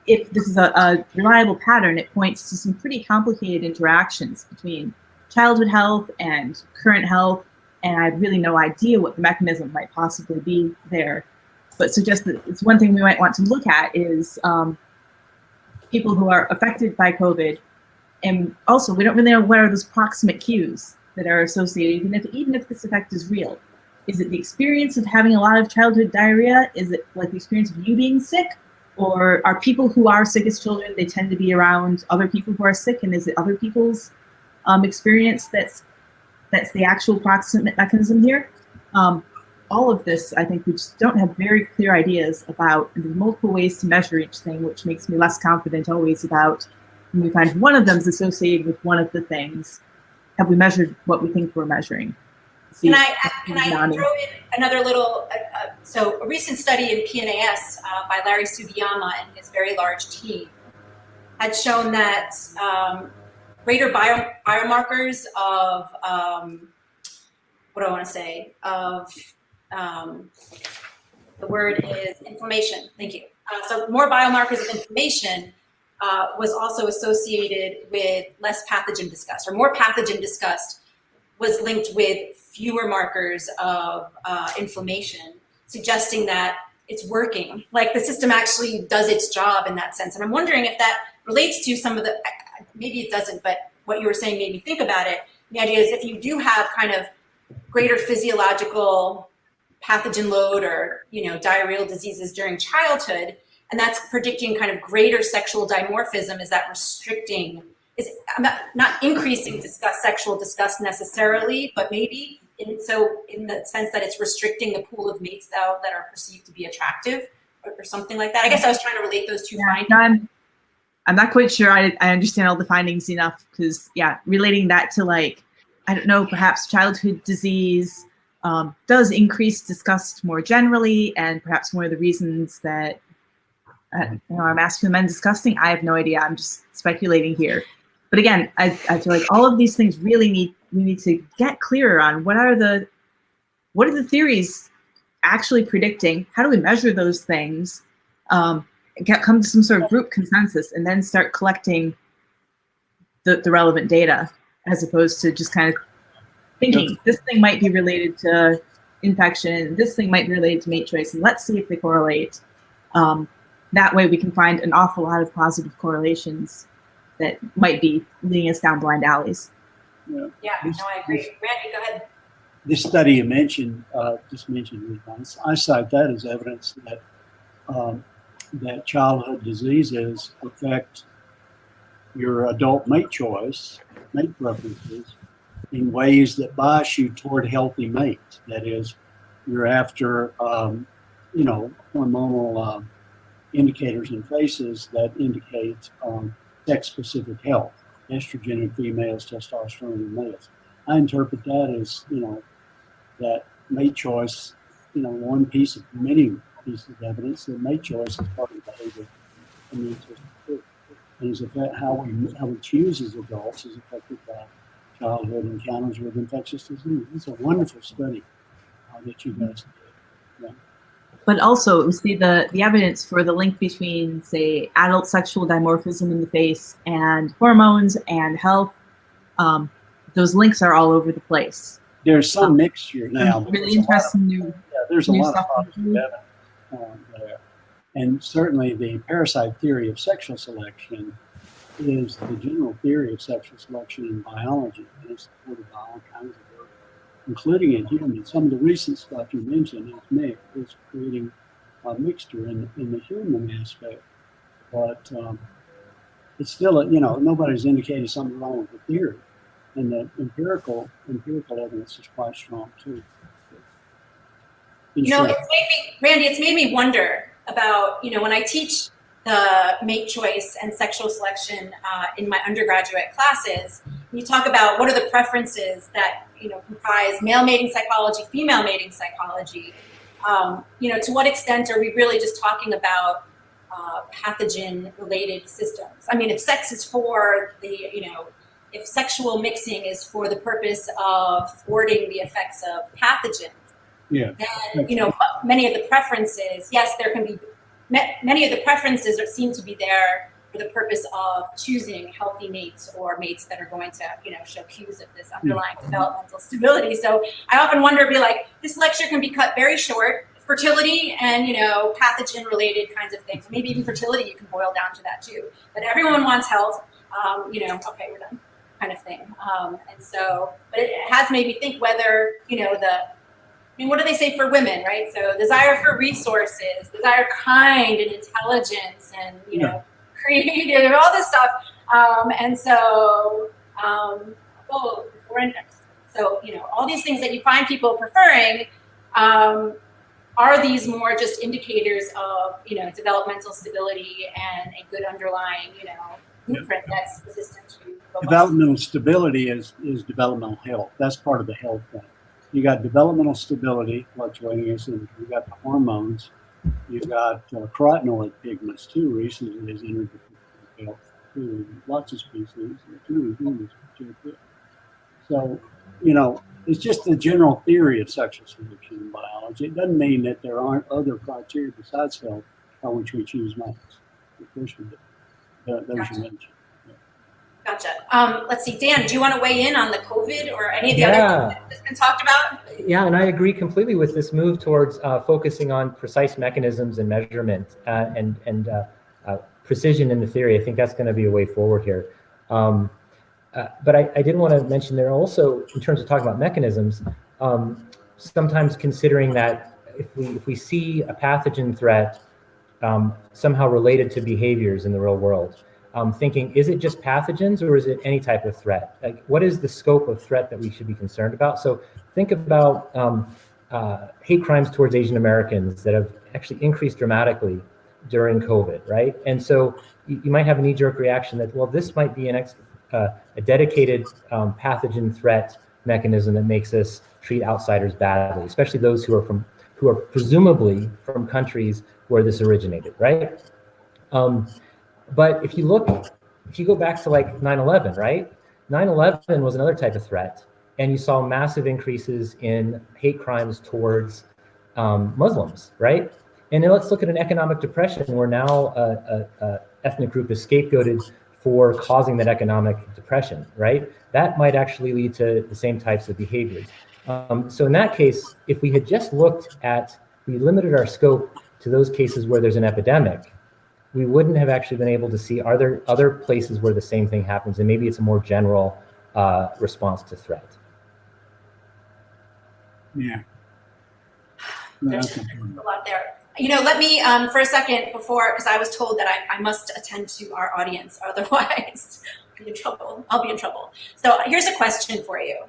if this is a reliable pattern, it points to some pretty complicated interactions between childhood health and current health, and I have really no idea what the mechanism might possibly be there. But suggest that it's one thing we might want to look at is people who are affected by COVID, and also we don't really know what are those proximate cues that are associated, even if this effect is real. Is it the experience of having a lot of childhood diarrhea? Is it like the experience of you being sick? Or are people who are sick as children, they tend to be around other people who are sick, and is it other people's experience that's the actual proximate mechanism here? All of this, I think we just don't have very clear ideas about, and there's multiple ways to measure each thing, which makes me less confident always about when we find one of them is associated with one of the things. Have we measured what we think we're measuring? Can I throw in another little, so a recent study in PNAS by Larry Sugiyama and his very large team had shown that greater biomarkers of, what do I want to say, of, the word is inflammation, thank you. So more biomarkers of inflammation was also associated with less pathogen discussed, or more pathogen discussed was linked with fewer markers of inflammation, suggesting that it's working. Like the system actually does its job in that sense. And I'm wondering if that relates to some of the, maybe it doesn't, but what you were saying made me think about it. The idea is if you do have kind of greater physiological pathogen load or, diarrheal diseases during childhood, and that's predicting kind of greater sexual dimorphism, is that restricting, not increasing sexual disgust necessarily, but maybe in the sense that it's restricting the pool of mates that are perceived to be attractive or something like that. I guess I was trying to relate those two findings. I'm not quite sure I understand all the findings enough, because relating that to, like, I don't know, perhaps childhood disease does increase disgust more generally, and perhaps one of the reasons that are masculine men disgusting, I have no idea. I'm just speculating here. But again, I feel like all of these things we need to get clearer on what are the theories actually predicting, how do we measure those things, and come to some sort of group consensus, and then start collecting the relevant data, as opposed to just kind of thinking this thing might be related to infection, this thing might be related to mate choice, and let's see if they correlate. That way we can find an awful lot of positive correlations that might be leading us down blind alleys. Yeah, I agree. Randy, go ahead. This study you mentioned, I cite that as evidence that that childhood diseases affect your adult mate choice, mate preferences, in ways that bias you toward healthy mates. That is, you're after, hormonal indicators in faces that indicate sex-specific health, estrogen in females, testosterone in males. I interpret that as, that mate choice, one piece of many pieces of evidence that mate choice is part of the behavior immune system too. And is how we choose as adults is affected by childhood encounters with infectious disease. It's a wonderful study that you guys did. Yeah. But also, we see the evidence for the link between, say, adult sexual dimorphism in the face and hormones and health. Those links are all over the place. There's some mixture now. Really interesting there's a lot stuff of evidence there. And certainly the parasite theory of sexual selection is the general theory of sexual selection in biology. And it's supported by all kinds of work, including in humans. Some of the recent stuff you mentioned is creating a mixture in the human aspect. But it's still, nobody's indicated something wrong with the theory. And the empirical evidence is quite strong too. It's made me wonder about, when I teach the mate choice and sexual selection in my undergraduate classes, you talk about what are the preferences that, comprise male mating psychology, female mating psychology. To what extent are we really just talking about pathogen related systems? I mean, if sex is for the, if sexual mixing is for the purpose of thwarting the effects of pathogens, then, many of the preferences, yes, there can be many of the preferences that seem to be there for the purpose of choosing healthy mates or mates that are going to, show cues of this underlying developmental stability. So I often wonder, this lecture can be cut very short. Fertility and, pathogen related kinds of things. Maybe even fertility, you can boil down to that too. But everyone wants health, okay, we're done kind of thing. And so, but it has made me think whether, what do they say for women, right? So desire for resources, desire kind and intelligence and, creative, all this stuff. And so, all these things that you find people preferring, are these more just indicators of, developmental stability and a good underlying, blueprint that's resistant to developmental stability is developmental health. That's part of the health thing. You got developmental stability fluctuating. You got the hormones. You got carotenoid pigments too. Recently has entered the health too. Lots of species, including humans. So, it's just the general theory of sexual selection in biology. It doesn't mean that there aren't other criteria besides health by which we choose mates. Of course we do. Those you mentioned. Gotcha. Let's see, Dan, do you want to weigh in on the COVID or any of the other things that's been talked about? Yeah, and I agree completely with this move towards focusing on precise mechanisms and measurement and precision in the theory. I think that's going to be a way forward here. But I did want to mention there also, in terms of talking about mechanisms, sometimes considering that if we see a pathogen threat somehow related to behaviors in the real world, thinking, is it just pathogens or is it any type of threat? Like, what is the scope of threat that we should be concerned about? So think about hate crimes towards Asian Americans that have actually increased dramatically during COVID, right? And so you might have a knee-jerk reaction that, well, this might be a dedicated pathogen threat mechanism that makes us treat outsiders badly, especially those who are presumably from countries where this originated, right? But if you go back to like 9/11, right? 9/11 was another type of threat, and you saw massive increases in hate crimes towards Muslims, right? And then let's look at an economic depression where now a ethnic group is scapegoated for causing that economic depression, right? That might actually lead to the same types of behaviors. So in that case, if we had just we limited our scope to those cases where there's an epidemic, we wouldn't have actually been able to see, are there other places where the same thing happens? And maybe it's a more general response to threat. Yeah. There's a lot there. Let me, for a second before, because I was told that I must attend to our audience, otherwise I'll be in trouble. I'll be in trouble. So here's a question for you.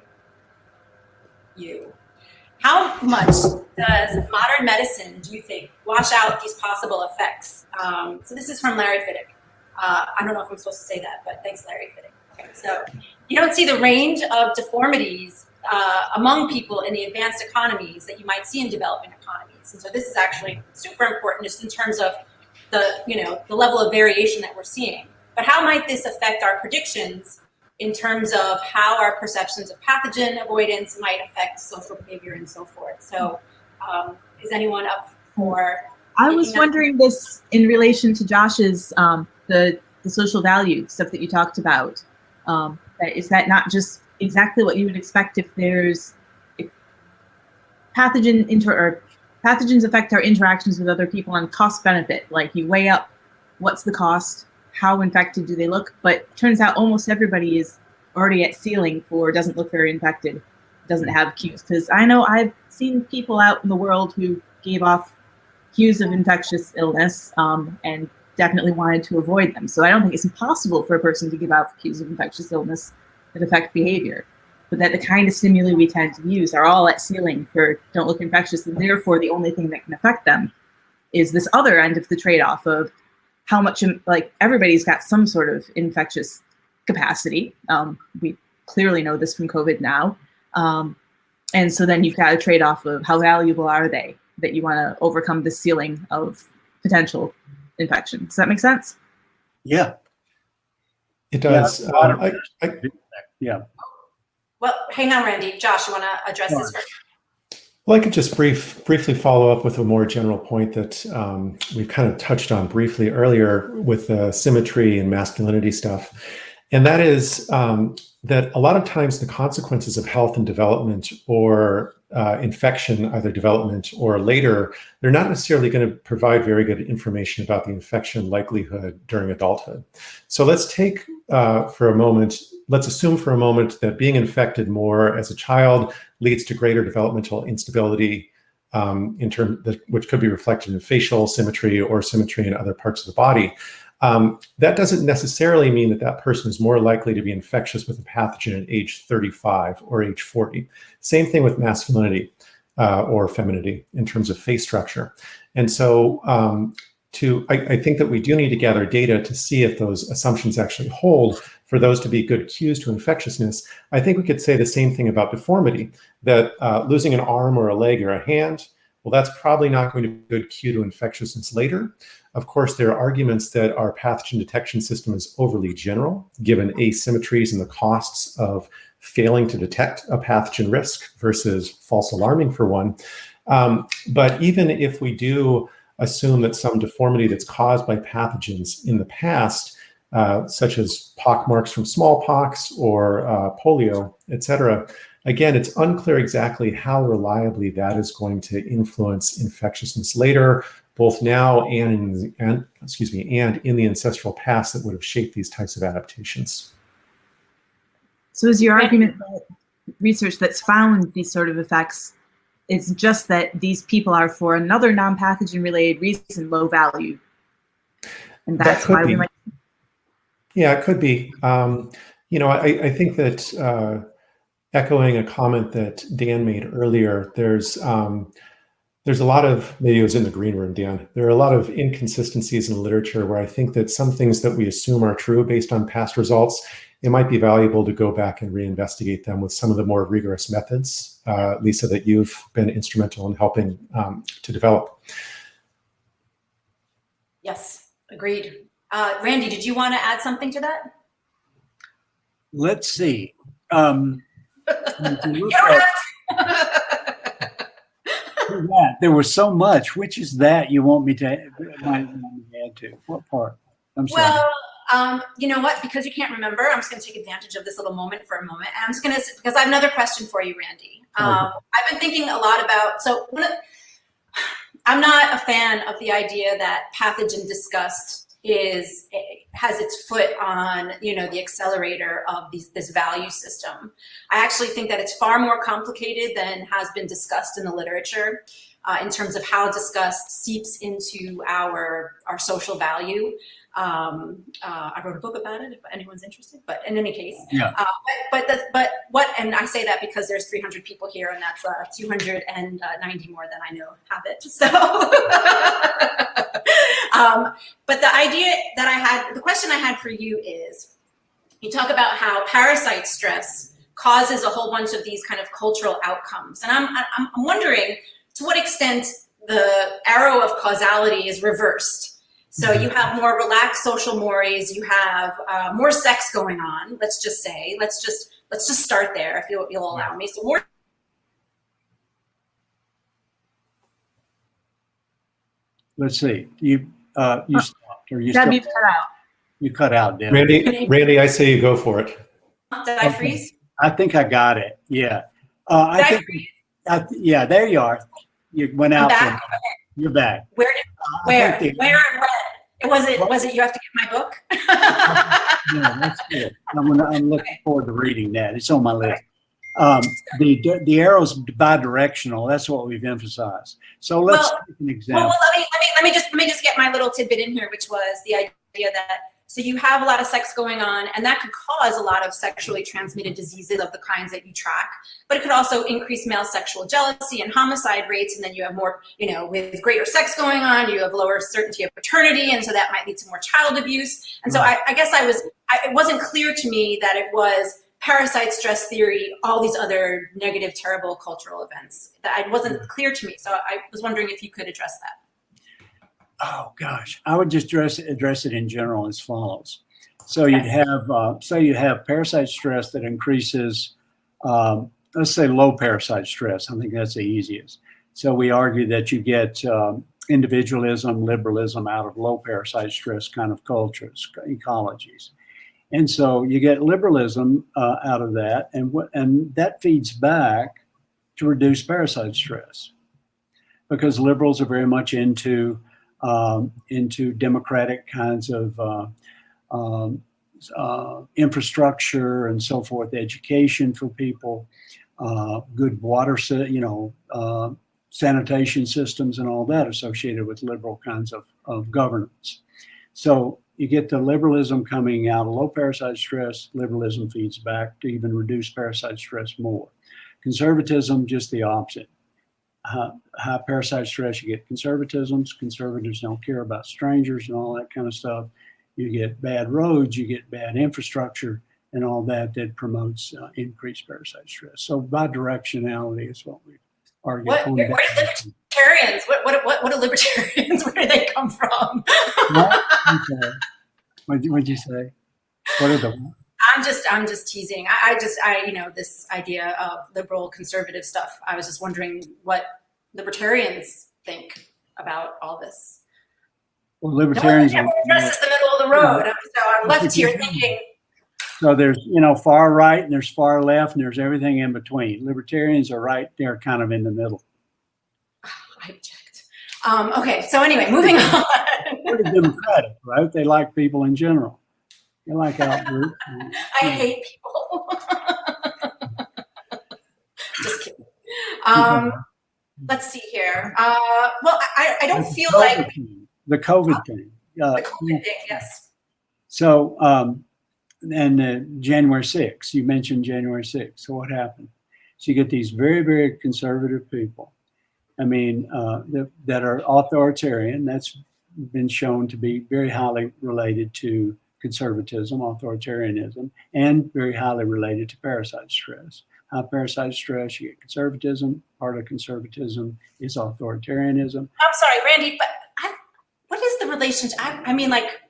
How much does modern medicine, do you think, wash out these possible effects? So this is from Larry Fittick. I don't know if I'm supposed to say that, but thanks, Larry Fittick. Okay, so you don't see the range of deformities among people in the advanced economies that you might see in developing economies. And so this is actually super important just in terms of the level of variation that we're seeing. But how might this affect our predictions in terms of how our perceptions of pathogen avoidance might affect social behavior and so forth? So is anyone up for? I was wondering this in relation to Josh's, the social value stuff that you talked about. Is that not just exactly what you would expect if pathogens affect our interactions with other people on cost benefit? Like you weigh up what's the cost, how infected do they look, but it turns out almost everybody is already at ceiling for doesn't look very infected, doesn't have cues. Because I know I've seen people out in the world who gave off cues of infectious illness and definitely wanted to avoid them. So I don't think it's impossible for a person to give off cues of infectious illness that affect behavior, but that the kind of stimuli we tend to use are all at ceiling for don't look infectious, and therefore the only thing that can affect them is this other end of the trade-off of how much, like everybody's got some sort of infectious capacity. We clearly know this from COVID now. And so then you've got a trade-off of how valuable are they that you want to overcome the ceiling of potential infection. Does that make sense? Yeah. It does. Yeah. Well, hang on, Randy. Josh, you want to address this first? Well, I could just briefly follow up with a more general point that we've kind of touched on briefly earlier with the symmetry and masculinity stuff. And that is that a lot of times the consequences of health and development or infection, either development or later, they're not necessarily going to provide very good information about the infection likelihood during adulthood. So let's take let's assume for a moment that being infected more as a child leads to greater developmental instability which could be reflected in facial symmetry or symmetry in other parts of the body. That doesn't necessarily mean that that person is more likely to be infectious with a pathogen at age 35 or age 40. Same thing with masculinity or femininity in terms of face structure. And so I think that we do need to gather data to see if those assumptions actually hold for those to be good cues to infectiousness. I think we could say the same thing about deformity, that losing an arm or a leg or a hand, well, that's probably not going to be a good cue to infectiousness later. Of course, there are arguments that our pathogen detection system is overly general, given asymmetries in the costs of failing to detect a pathogen risk versus false alarming for one. But even if we do assume that some deformity that's caused by pathogens in the past, such as pockmarks from smallpox or polio, et cetera, again, it's unclear exactly how reliably that is going to influence infectiousness later, both now and in the ancestral past that would have shaped these types of adaptations. So is your argument that research that's found these sort of effects is just that these people are, for another non-pathogen related reason, low value? And that's why we might. Yeah, it could be. I think that echoing a comment that Dan made earlier, there's a lot of, maybe it was in the green room, Dan, there are a lot of inconsistencies in literature where I think that some things that we assume are true based on past results, it might be valuable to go back and reinvestigate them with some of the more rigorous methods, Lisa, that you've been instrumental in helping to develop. Yes, agreed. Randy, did you want to add something to that? Let's see. There was so much. Which is that you want me to add to? What part? I'm sorry. Well, you know what? Because you can't remember, I'm just going to take advantage of this little moment for a moment. And I'm just going to, because I have another question for you, Randy. I've been thinking a lot about, I'm not a fan of the idea that pathogen disgust has its foot on, the accelerator of this value system. I actually think that it's far more complicated than has been discussed in the literature. in terms of how disgust seeps into our social value. I wrote a book about it if anyone's interested, but in any case, yeah. And I say that because there's 300 people here and that's 290 more than I know have it. So, but the idea that the question I had for you is, you talk about how parasite stress causes a whole bunch of these kind of cultural outcomes. And I'm wondering to what extent the arrow of causality is reversed. So you have more relaxed social mores, you have more sex going on, let's just say, let's just start there if you'll allow me. So more. Let's see, you stopped, or you Deb, still, you've cut out. you cut out, Deb. Randy, I say you go for it. Did I freeze? I think I got it, yeah. Did I freeze? Yeah, there you are. You went out. Back? You're back. Where and when? Was it you have to get my book? Yeah, that's good. I'm looking forward to reading that. It's on my list. The arrow's bidirectional. That's what we've emphasized. So let's take an example. Well, let me just get my little tidbit in here, which was the idea that so you have a lot of sex going on, and that could cause a lot of sexually transmitted diseases of the kinds that you track. But it could also increase male sexual jealousy and homicide rates, and then you have more, with greater sex going on, you have lower certainty of paternity, and so that might lead to more child abuse. And so I guess it wasn't clear to me that it was parasite stress theory, all these other negative, terrible cultural events. That it wasn't clear to me. So I was wondering if you could address that. Oh gosh, I would just address it in general as follows. So you'd have, you have parasite stress that increases, let's say low parasite stress. I think that's the easiest. So we argue that you get individualism, liberalism out of low parasite stress kind of cultures, ecologies. And so you get liberalism out of that, and that feeds back to reduce parasite stress, because liberals are very much into democratic kinds of infrastructure and so forth, education for people, good water, sanitation systems and all that associated with liberal kinds of governance. So you get the liberalism coming out of low parasite stress. Liberalism feeds back to even reduce parasite stress more. Conservatism, just the opposite. High parasite stress, you get conservatisms. Conservatives don't care about strangers and all that kind of stuff. You get bad roads, you get bad infrastructure and all that promotes increased parasite stress. So bidirectionality is what we argue. What are libertarians? What are libertarians? Where do they come from? What'd you say? What are the? I'm just teasing. This idea of liberal conservative stuff. I was just wondering what libertarians think about all this. Well, libertarians. No one addresses the middle of the road. So I'm left here thinking. So there's, far right and there's far left and there's everything in between. Libertarians are right there, kind of in the middle. I object. Okay. So anyway, moving on. Pretty democratic, right? They like people in general. They like outgroups. I hate people. Just kidding. Let's see here. Well, I don't feel like the COVID thing. The COVID thing, yes. So, and January 6th, you mentioned January 6th. So what happened? So you get these very, very conservative people. I mean, that are authoritarian. That's been shown to be very highly related to conservatism, authoritarianism, and very highly related to parasite stress. High parasite stress, you get conservatism. Part of conservatism is authoritarianism. I'm sorry, Randy, but what is the relationship? I mean, like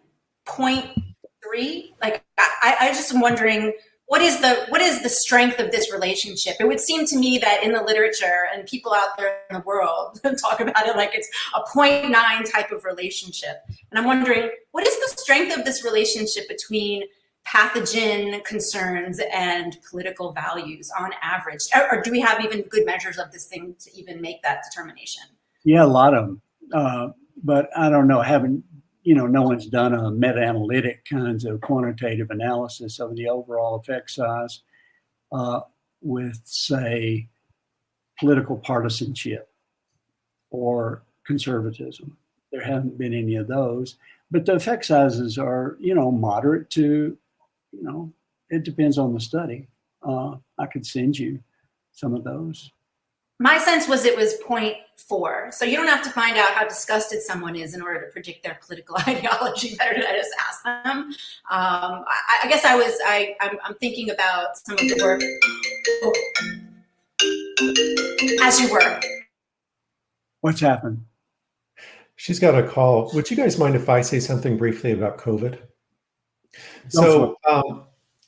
0.3? Like, I just am wondering, what is the strength of this relationship? It would seem to me that in the literature and people out there in the world talk about it like it's a 0.9 type of relationship. And I'm wondering, what is the strength of this relationship between pathogen concerns and political values on average? Or do we have even good measures of this thing to even make that determination? Yeah, a lot of them. But I don't know, no one's done a meta-analytic kinds of quantitative analysis of the overall effect size with, say, political partisanship or conservatism. There haven't been any of those, but the effect sizes are, moderate to, it depends on the study. I could send you some of those. My sense was it was 0.4. So you don't have to find out how disgusted someone is in order to predict their political ideology. Better to just ask them. I guess I'm thinking about some of the work. As you were. What's happened? She's got a call. Would you guys mind if I say something briefly about COVID? So,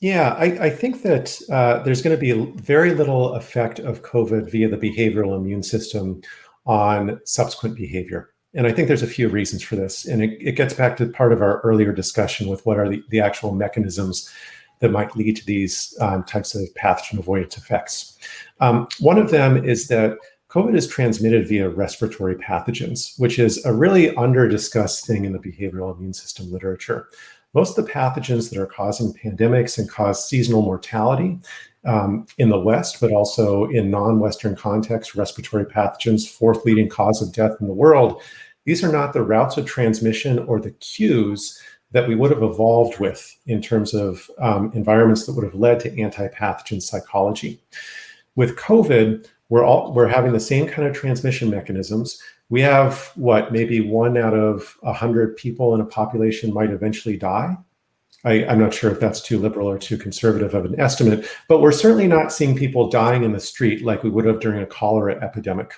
yeah, I think that there's going to be very little effect of COVID via the behavioral immune system on subsequent behavior. And I think there's a few reasons for this. And it gets back to part of our earlier discussion with what are the actual mechanisms that might lead to these types of pathogen avoidance effects. One of them is that COVID is transmitted via respiratory pathogens, which is a really under-discussed thing in the behavioral immune system literature. Most of the pathogens that are causing pandemics and cause seasonal mortality in the West, but also in non-Western contexts, respiratory pathogens, fourth leading cause of death in the world, these are not the routes of transmission or the cues that we would have evolved with in terms of environments that would have led to anti-pathogen psychology. With COVID, we're having the same kind of transmission mechanisms. We have maybe 1 out of 100 people in a population might eventually die. I'm not sure if that's too liberal or too conservative of an estimate, but we're certainly not seeing people dying in the street like we would have during a cholera epidemic.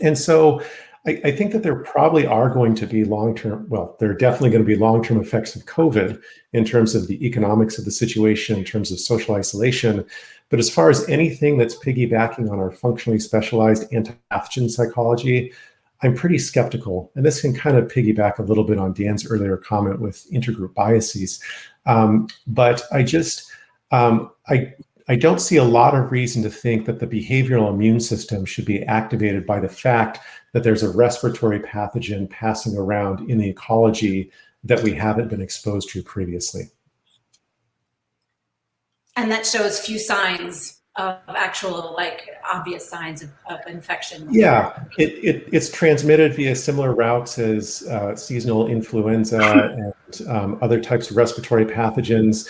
And so I think that there probably are going to be long-term, there are definitely going to be long-term effects of COVID in terms of the economics of the situation, in terms of social isolation. But as far as anything that's piggybacking on our functionally specialized anti-pathogen psychology, I'm pretty skeptical. And this can kind of piggyback a little bit on Dan's earlier comment with intergroup biases. But I don't see a lot of reason to think that the behavioral immune system should be activated by the fact that there's a respiratory pathogen passing around in the ecology that we haven't been exposed to previously. And that shows few signs of actual, obvious signs of infection. Yeah, it's transmitted via similar routes as seasonal influenza and other types of respiratory pathogens.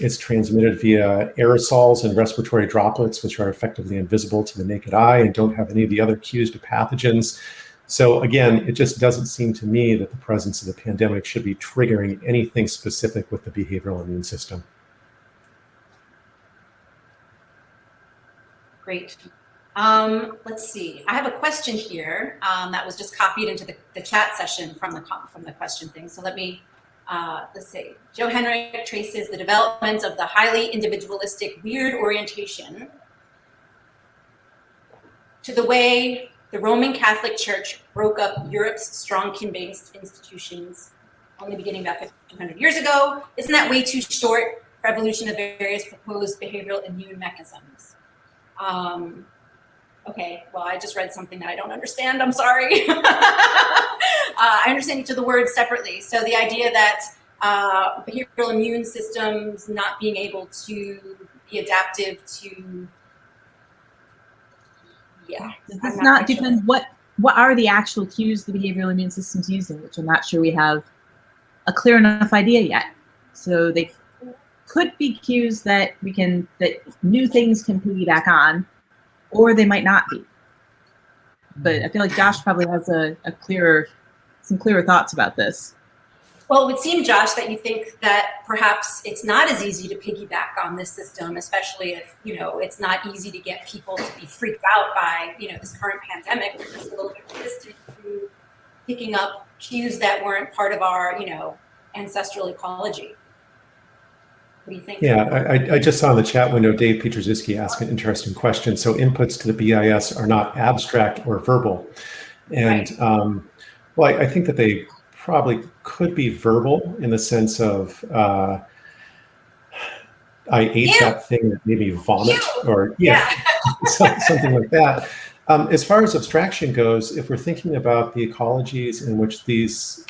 It's transmitted via aerosols and respiratory droplets, which are effectively invisible to the naked eye and don't have any of the other cues to pathogens. So again, it just doesn't seem to me that the presence of the pandemic should be triggering anything specific with the behavioral immune system. Great. Let's see. I have a question here that was just copied into the chat session from the question thing. So let's see. Joe Henrik traces the development of the highly individualistic weird orientation to the way the Roman Catholic Church broke up Europe's strong kin-based institutions only beginning about 1,500 years ago. Isn't that way too short for evolution of various proposed behavioral immune mechanisms? Okay, well, I just read something that I don't understand. I'm sorry. I understand each of the words separately. So the idea that behavioral immune systems not being able to be adaptive to, Does this not depend what are the actual cues the behavioral immune system's using, which I'm not sure we have a clear enough idea yet. So they could be cues that new things can piggyback on, or they might not be. But I feel like Josh probably has some clearer thoughts about this. Well, it would seem, Josh, that you think that perhaps it's not as easy to piggyback on this system, especially if, it's not easy to get people to be freaked out by, this current pandemic. They're just a little bit resistant to picking up cues that weren't part of our, ancestral ecology. What do you think? Yeah, I just saw in the chat window, Dave Pietraszewski asked an interesting question. So inputs to the BIS are not abstract or verbal. And right. I think that they probably could be verbal in the sense of, I ate that thing that made me vomit, or something like that. As far as abstraction goes, if we're thinking about the ecologies in which these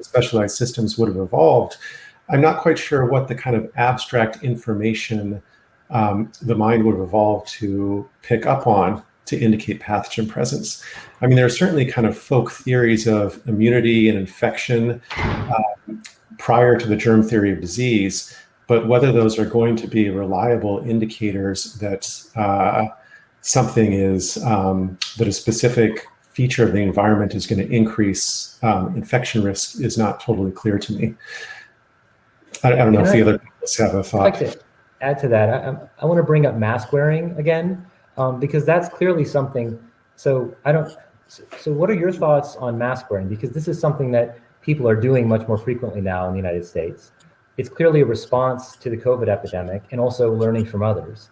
specialized systems would have evolved, I'm not quite sure what the kind of abstract information the mind would have evolved to pick up on. to indicate pathogen presence. I mean, there are certainly kind of folk theories of immunity and infection prior to the germ theory of disease, but whether those are going to be reliable indicators that something is, that a specific feature of the environment is going to increase infection risk is not totally clear to me. I don't know if the other people have a thought. I'd like to add to that. I want to bring up mask wearing again, because that's clearly something. So what are your thoughts on mask wearing? Because this is something that people are doing much more frequently now in the United States. It's clearly a response to the COVID epidemic and also learning from others.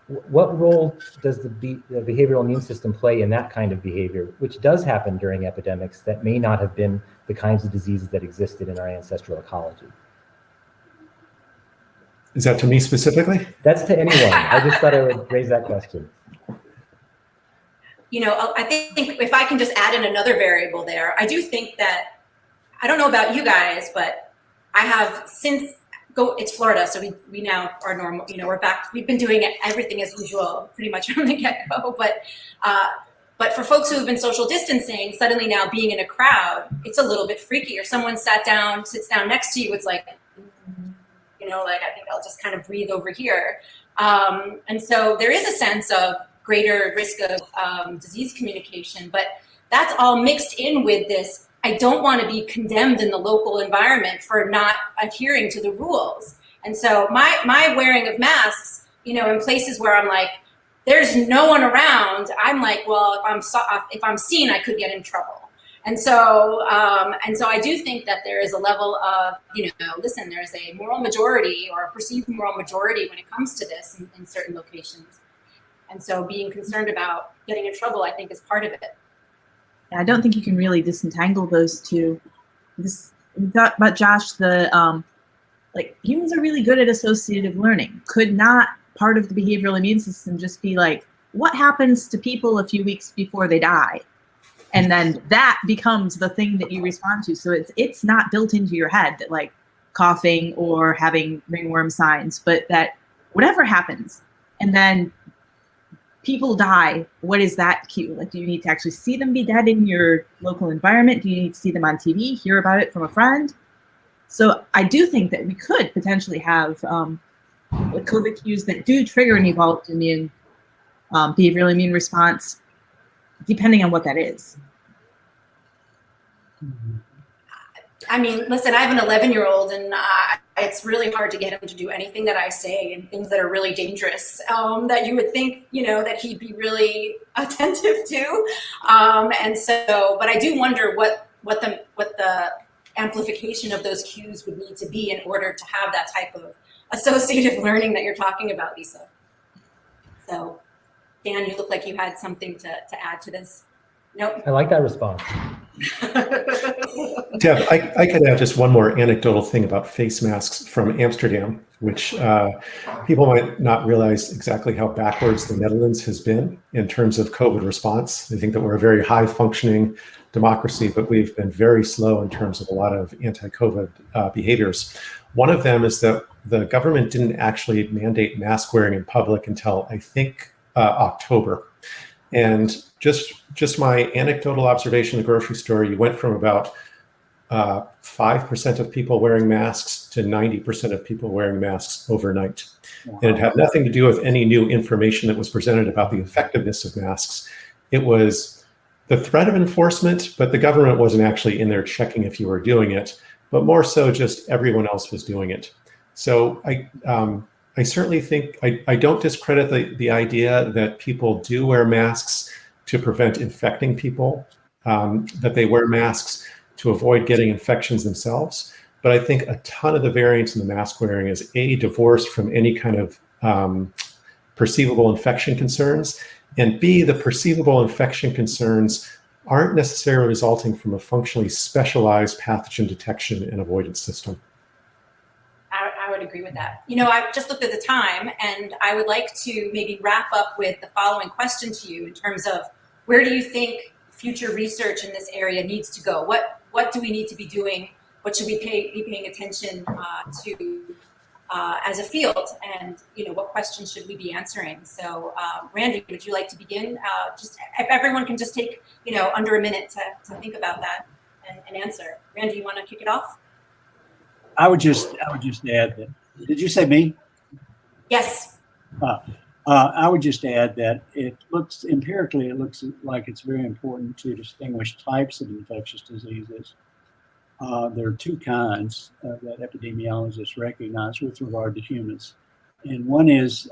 What role does the behavioral immune system play in that kind of behavior, which does happen during epidemics that may not have been the kinds of diseases that existed in our ancestral ecology? Is that to me specifically? That's to anyone. I just thought I would raise that question. You know, I think if I can just add in another variable there, I do think that, I don't know about you guys, but I have it's Florida, so we now are normal, you know, we're back, we've been doing everything as usual pretty much from the get-go, but for folks who have been social distancing, suddenly now being in a crowd, it's a little bit freaky. Or someone sits down next to you, it's like, you know, like, I think I'll just kind of breathe over here. And so there is a sense of greater risk of disease communication, but that's all mixed in with this, I don't want to be condemned in the local environment for not adhering to the rules. And so my wearing of masks, you know, in places where I'm like, there's no one around, I'm like, well, if I'm seen, I could get in trouble. And so I do think that there is a level of, you know, listen, there's a moral majority or a perceived moral majority when it comes to this in certain locations. And so being concerned about getting in trouble, I think, is part of it. I don't think you can really disentangle those two. We thought about Josh, like, humans are really good at associative learning. Could not part of the behavioral immune system just be like, what happens to people a few weeks before they die? And then that becomes the thing that you respond to. So it's not built into your head that, like, coughing or having ringworm signs, but that whatever happens, and then people die, what is that cue? Like, do you need to actually see them be dead in your local environment? Do you need to see them on TV, hear about it from a friend? So I do think that we could potentially have COVID cues that do trigger an evolved immune, behavioral immune response, depending on what that is. I mean, listen, I have an 11-year-old, and it's really hard to get him to do anything that I say, and things that are really dangerous that you would think, you know, that he'd be really attentive to. And so, but I do wonder what the amplification of those cues would need to be in order to have that type of associative learning that you're talking about, Lisa. So, Dan, you look like you had something to add to this. Nope. I like that response. Deb, I could add just one more anecdotal thing about face masks from Amsterdam, which people might not realize exactly how backwards the Netherlands has been in terms of COVID response. They think that we're a very high functioning democracy, but we've been very slow in terms of a lot of anti-COVID behaviors. One of them is that the government didn't actually mandate mask wearing in public until, I think, October. And just my anecdotal observation in the grocery store, you went from about 5% of people wearing masks to 90% of people wearing masks overnight. Wow. And it had nothing to do with any new information that was presented about the effectiveness of masks. It was the threat of enforcement, but the government wasn't actually in there checking if you were doing it, but more so just everyone else was doing it. So I certainly think, I don't discredit the idea that people do wear masks to prevent infecting people, that they wear masks to avoid getting infections themselves. But I think a ton of the variance in the mask wearing is A, divorced from any kind of perceivable infection concerns, and B, the perceivable infection concerns aren't necessarily resulting from a functionally specialized pathogen detection and avoidance system. I would agree with that. You know, I've just looked at the time, and I would like to maybe wrap up with the following question to you in terms of where do you think future research in this area needs to go? What do we need to be doing? What should we be paying attention to as a field, and what questions should we be answering? So Randy, would you like to begin? Just if everyone can just take under a minute to think about that and answer. Randy, you want to kick it off? I would just add that. Did you say me? Yes. I would just add that it looks like it's very important to distinguish types of infectious diseases. There are two kinds that epidemiologists recognize with regard to humans. And one is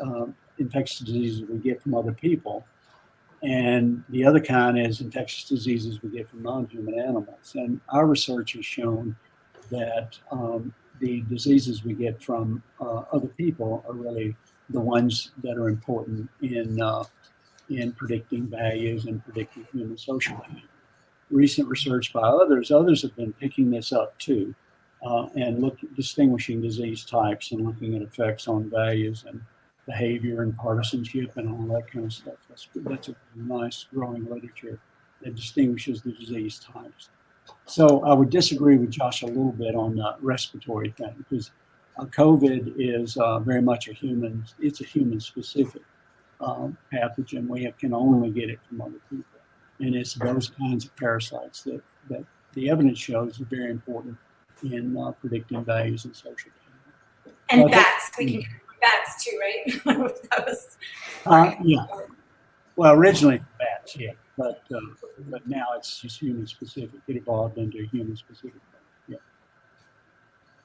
infectious diseases we get from other people. And the other kind is infectious diseases we get from non-human animals. And our research has shown that the diseases we get from other people are really the ones that are important in predicting values and predicting human social behavior. Recent research by others have been picking this up too, and distinguishing disease types and looking at effects on values and behavior and partisanship and all that kind of stuff. That's a nice growing literature that distinguishes the disease types. So I would disagree with Josh a little bit on the respiratory thing, because COVID is very much a human specific pathogen. We can only get it from other people. And it's those kinds of parasites that the evidence shows are very important in predicting values and social behavior. And bats, we can get bats too, right? That was, yeah. Well, originally bats, yeah, but now it's just human specific. It evolved into a human specific thing. Yeah.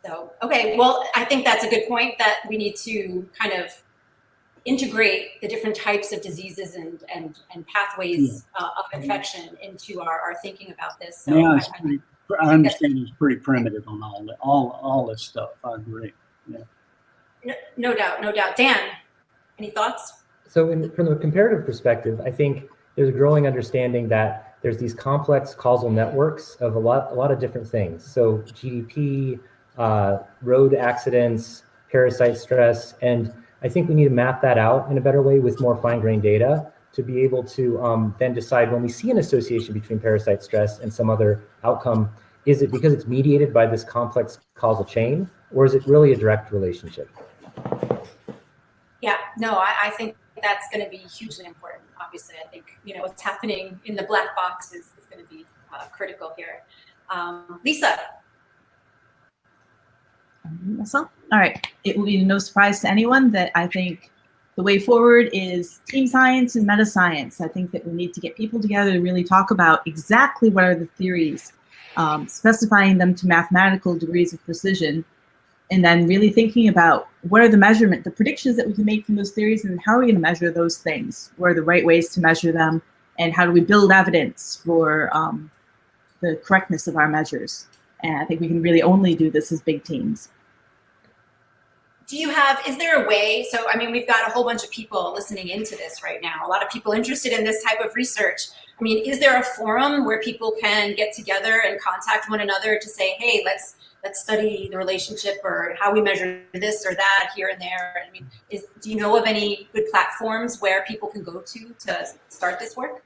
So okay, well, I think that's a good point, that we need to kind of integrate the different types of diseases and pathways of infection into our thinking about this. So yeah, I understand it's pretty primitive on all this stuff. I agree. Yeah. No doubt. Dan, any thoughts? So from the comparative perspective, I think there's a growing understanding that there's these complex causal networks of a lot of different things. So GDP, road accidents, parasite stress, and I think we need to map that out in a better way with more fine-grained data to be able to then decide when we see an association between parasite stress and some other outcome, is it because it's mediated by this complex causal chain, or is it really a direct relationship? Yeah, no, I think that's going to be hugely important. Obviously, I think what's happening in the black box is going to be critical here. Lisa. All right. It will be no surprise to anyone that I think the way forward is team science and meta science. I think that we need to get people together to really talk about exactly what are the theories, specifying them to mathematical degrees of precision, and then really thinking about what are the predictions that we can make from those theories, and how are we going to measure those things? What are the right ways to measure them, and how do we build evidence for the correctness of our measures? And I think we can really only do this as big teams. Is there a way, so I mean, we've got a whole bunch of people listening into this right now, a lot of people interested in this type of research. I mean, is there a forum where people can get together and contact one another to say, hey, let's study the relationship or how we measure this or that here and there? I mean, do you know of any good platforms where people can go to start this work?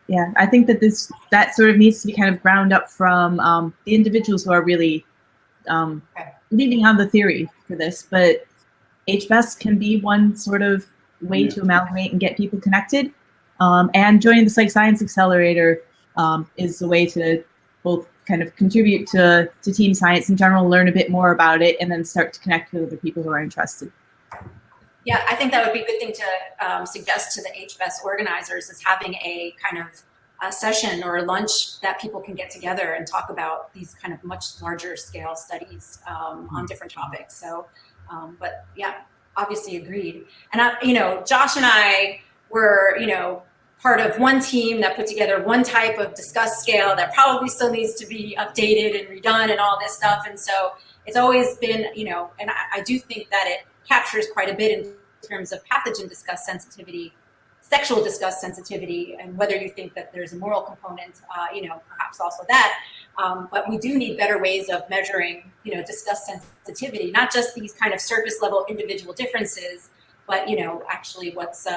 Yeah, I think that sort of needs to be kind of ground up from the individuals who are really leading on the theory for this. But HBES can be one sort of way to amalgamate and get people connected. And joining the Psych Science Accelerator is a way to both kind of contribute to team science in general, learn a bit more about it, and then start to connect with other people who are interested. Yeah, I think that would be a good thing to suggest to the HBES organizers, is having a kind of a session or a lunch that people can get together and talk about these kind of much larger scale studies on different topics. So, but yeah, obviously agreed. And Josh and I were, part of one team that put together one type of discuss scale that probably still needs to be updated and redone and all this stuff. And so it's always been, and I do think that it captures quite a bit in terms of pathogen discuss sensitivity, sexual discuss sensitivity, and whether you think that there's a moral component, perhaps also that. But we do need better ways of measuring, discuss sensitivity, not just these kind of surface level individual differences, but, actually what's,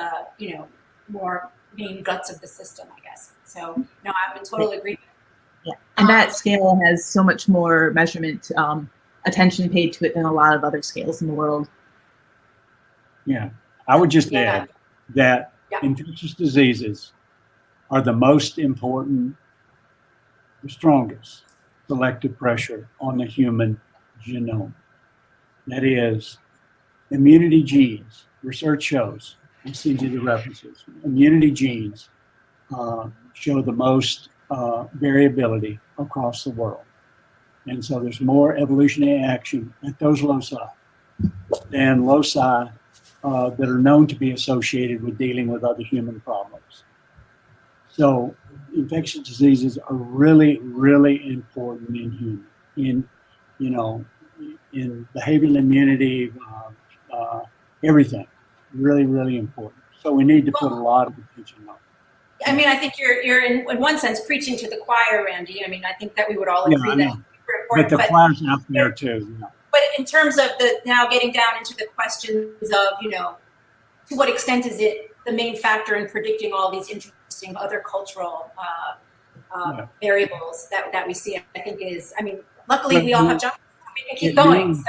more main guts of the system, I guess. So, no, I'm in total agreement. Yeah, and that scale has so much more measurement attention paid to it than a lot of other scales in the world. Yeah, I would just Yeah. add that Yeah. infectious diseases are the most important, the strongest selective pressure on the human genome. That is, immunity genes. Research shows, I send you the references, immunity genes show the most variability across the world. And so there's more evolutionary action at those loci than loci that are known to be associated with dealing with other human problems. So infectious diseases are really, really important in human, in behavioral immunity, everything. Really, really important. So we need to put a lot of attention on it. I mean, I think you're in one sense preaching to the choir, Randy. I mean, I think that we would all agree that it's super important. But the choir's out there too. But in terms of now getting down into the questions of, to what extent is it the main factor in predicting all these interesting other cultural variables that we see, I think luckily we all have jobs. We can keep going.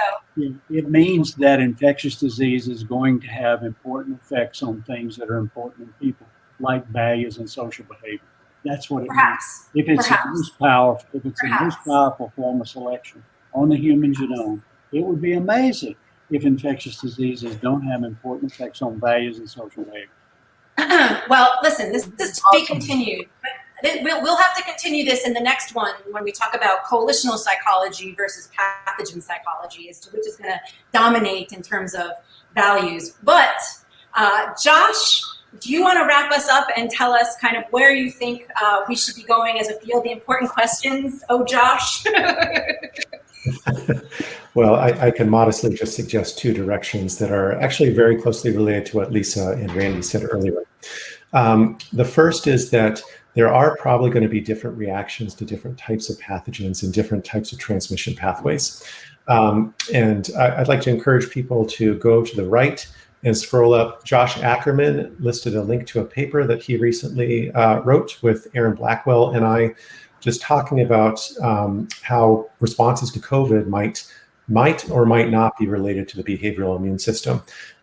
It means that infectious disease is going to have important effects on things that are important in people, like values and social behavior. That's what it means. If it's the most powerful form of selection on the human genome, it would be amazing if infectious diseases don't have important effects on values and social behavior. Well, listen, this is to be continued. We'll have to continue this in the next one when we talk about coalitional psychology versus pathogen psychology, as to which is going to dominate in terms of values. But Josh, do you want to wrap us up and tell us kind of where you think we should be going as a field, the important questions? Oh, Josh. Well, I can modestly just suggest two directions that are actually very closely related to what Lisa and Randy said earlier. The first is that there are probably going to be different reactions to different types of pathogens and different types of transmission pathways. And I'd like to encourage people to go to the right and scroll up. Josh Ackerman listed a link to a paper that he recently wrote with Aaron Blackwell and I, just talking about how responses to COVID might or might not be related to the behavioral immune system.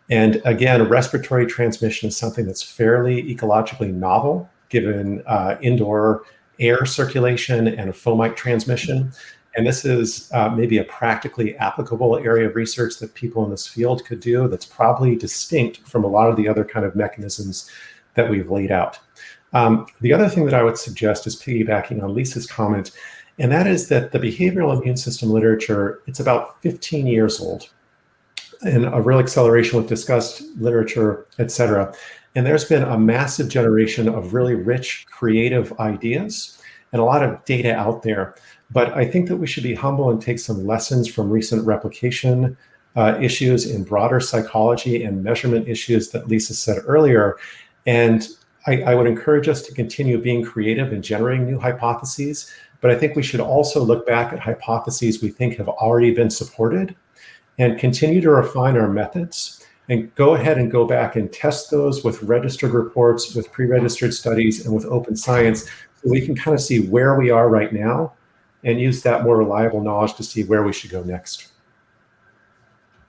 And again, respiratory transmission is something that's fairly ecologically novel, given indoor air circulation and a fomite transmission. And this is maybe a practically applicable area of research that people in this field could do that's probably distinct from a lot of the other kind of mechanisms that we've laid out. The other thing that I would suggest is piggybacking on Lisa's comment, and that is that the behavioral immune system literature, it's about 15 years old, and a real acceleration with discussed literature, et cetera. And there's been a massive generation of really rich, creative ideas and a lot of data out there. But I think that we should be humble and take some lessons from recent replication issues in broader psychology and measurement issues that Lisa said earlier. And I would encourage us to continue being creative and generating new hypotheses. But I think we should also look back at hypotheses we think have already been supported and continue to refine our methods and go ahead and go back and test those with registered reports, with pre-registered studies, and with open science, so we can kind of see where we are right now and use that more reliable knowledge to see where we should go next.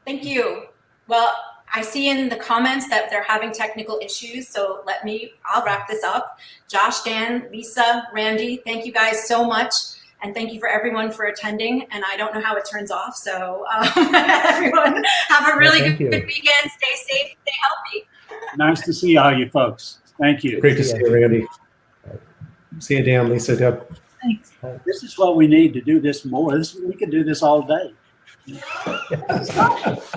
Thank you. Well, I see in the comments that they're having technical issues, so I'll wrap this up. Josh, Dan, Lisa, Randy, thank you guys so much. And thank you for everyone for attending. And I don't know how it turns off. So everyone have a really good weekend. Stay safe, stay healthy. Nice to see all you folks. Thank you. Great to see you, Randy. See you, Dan, Lisa, Deb. Thanks. This is what we need to do this more. We could do this all day.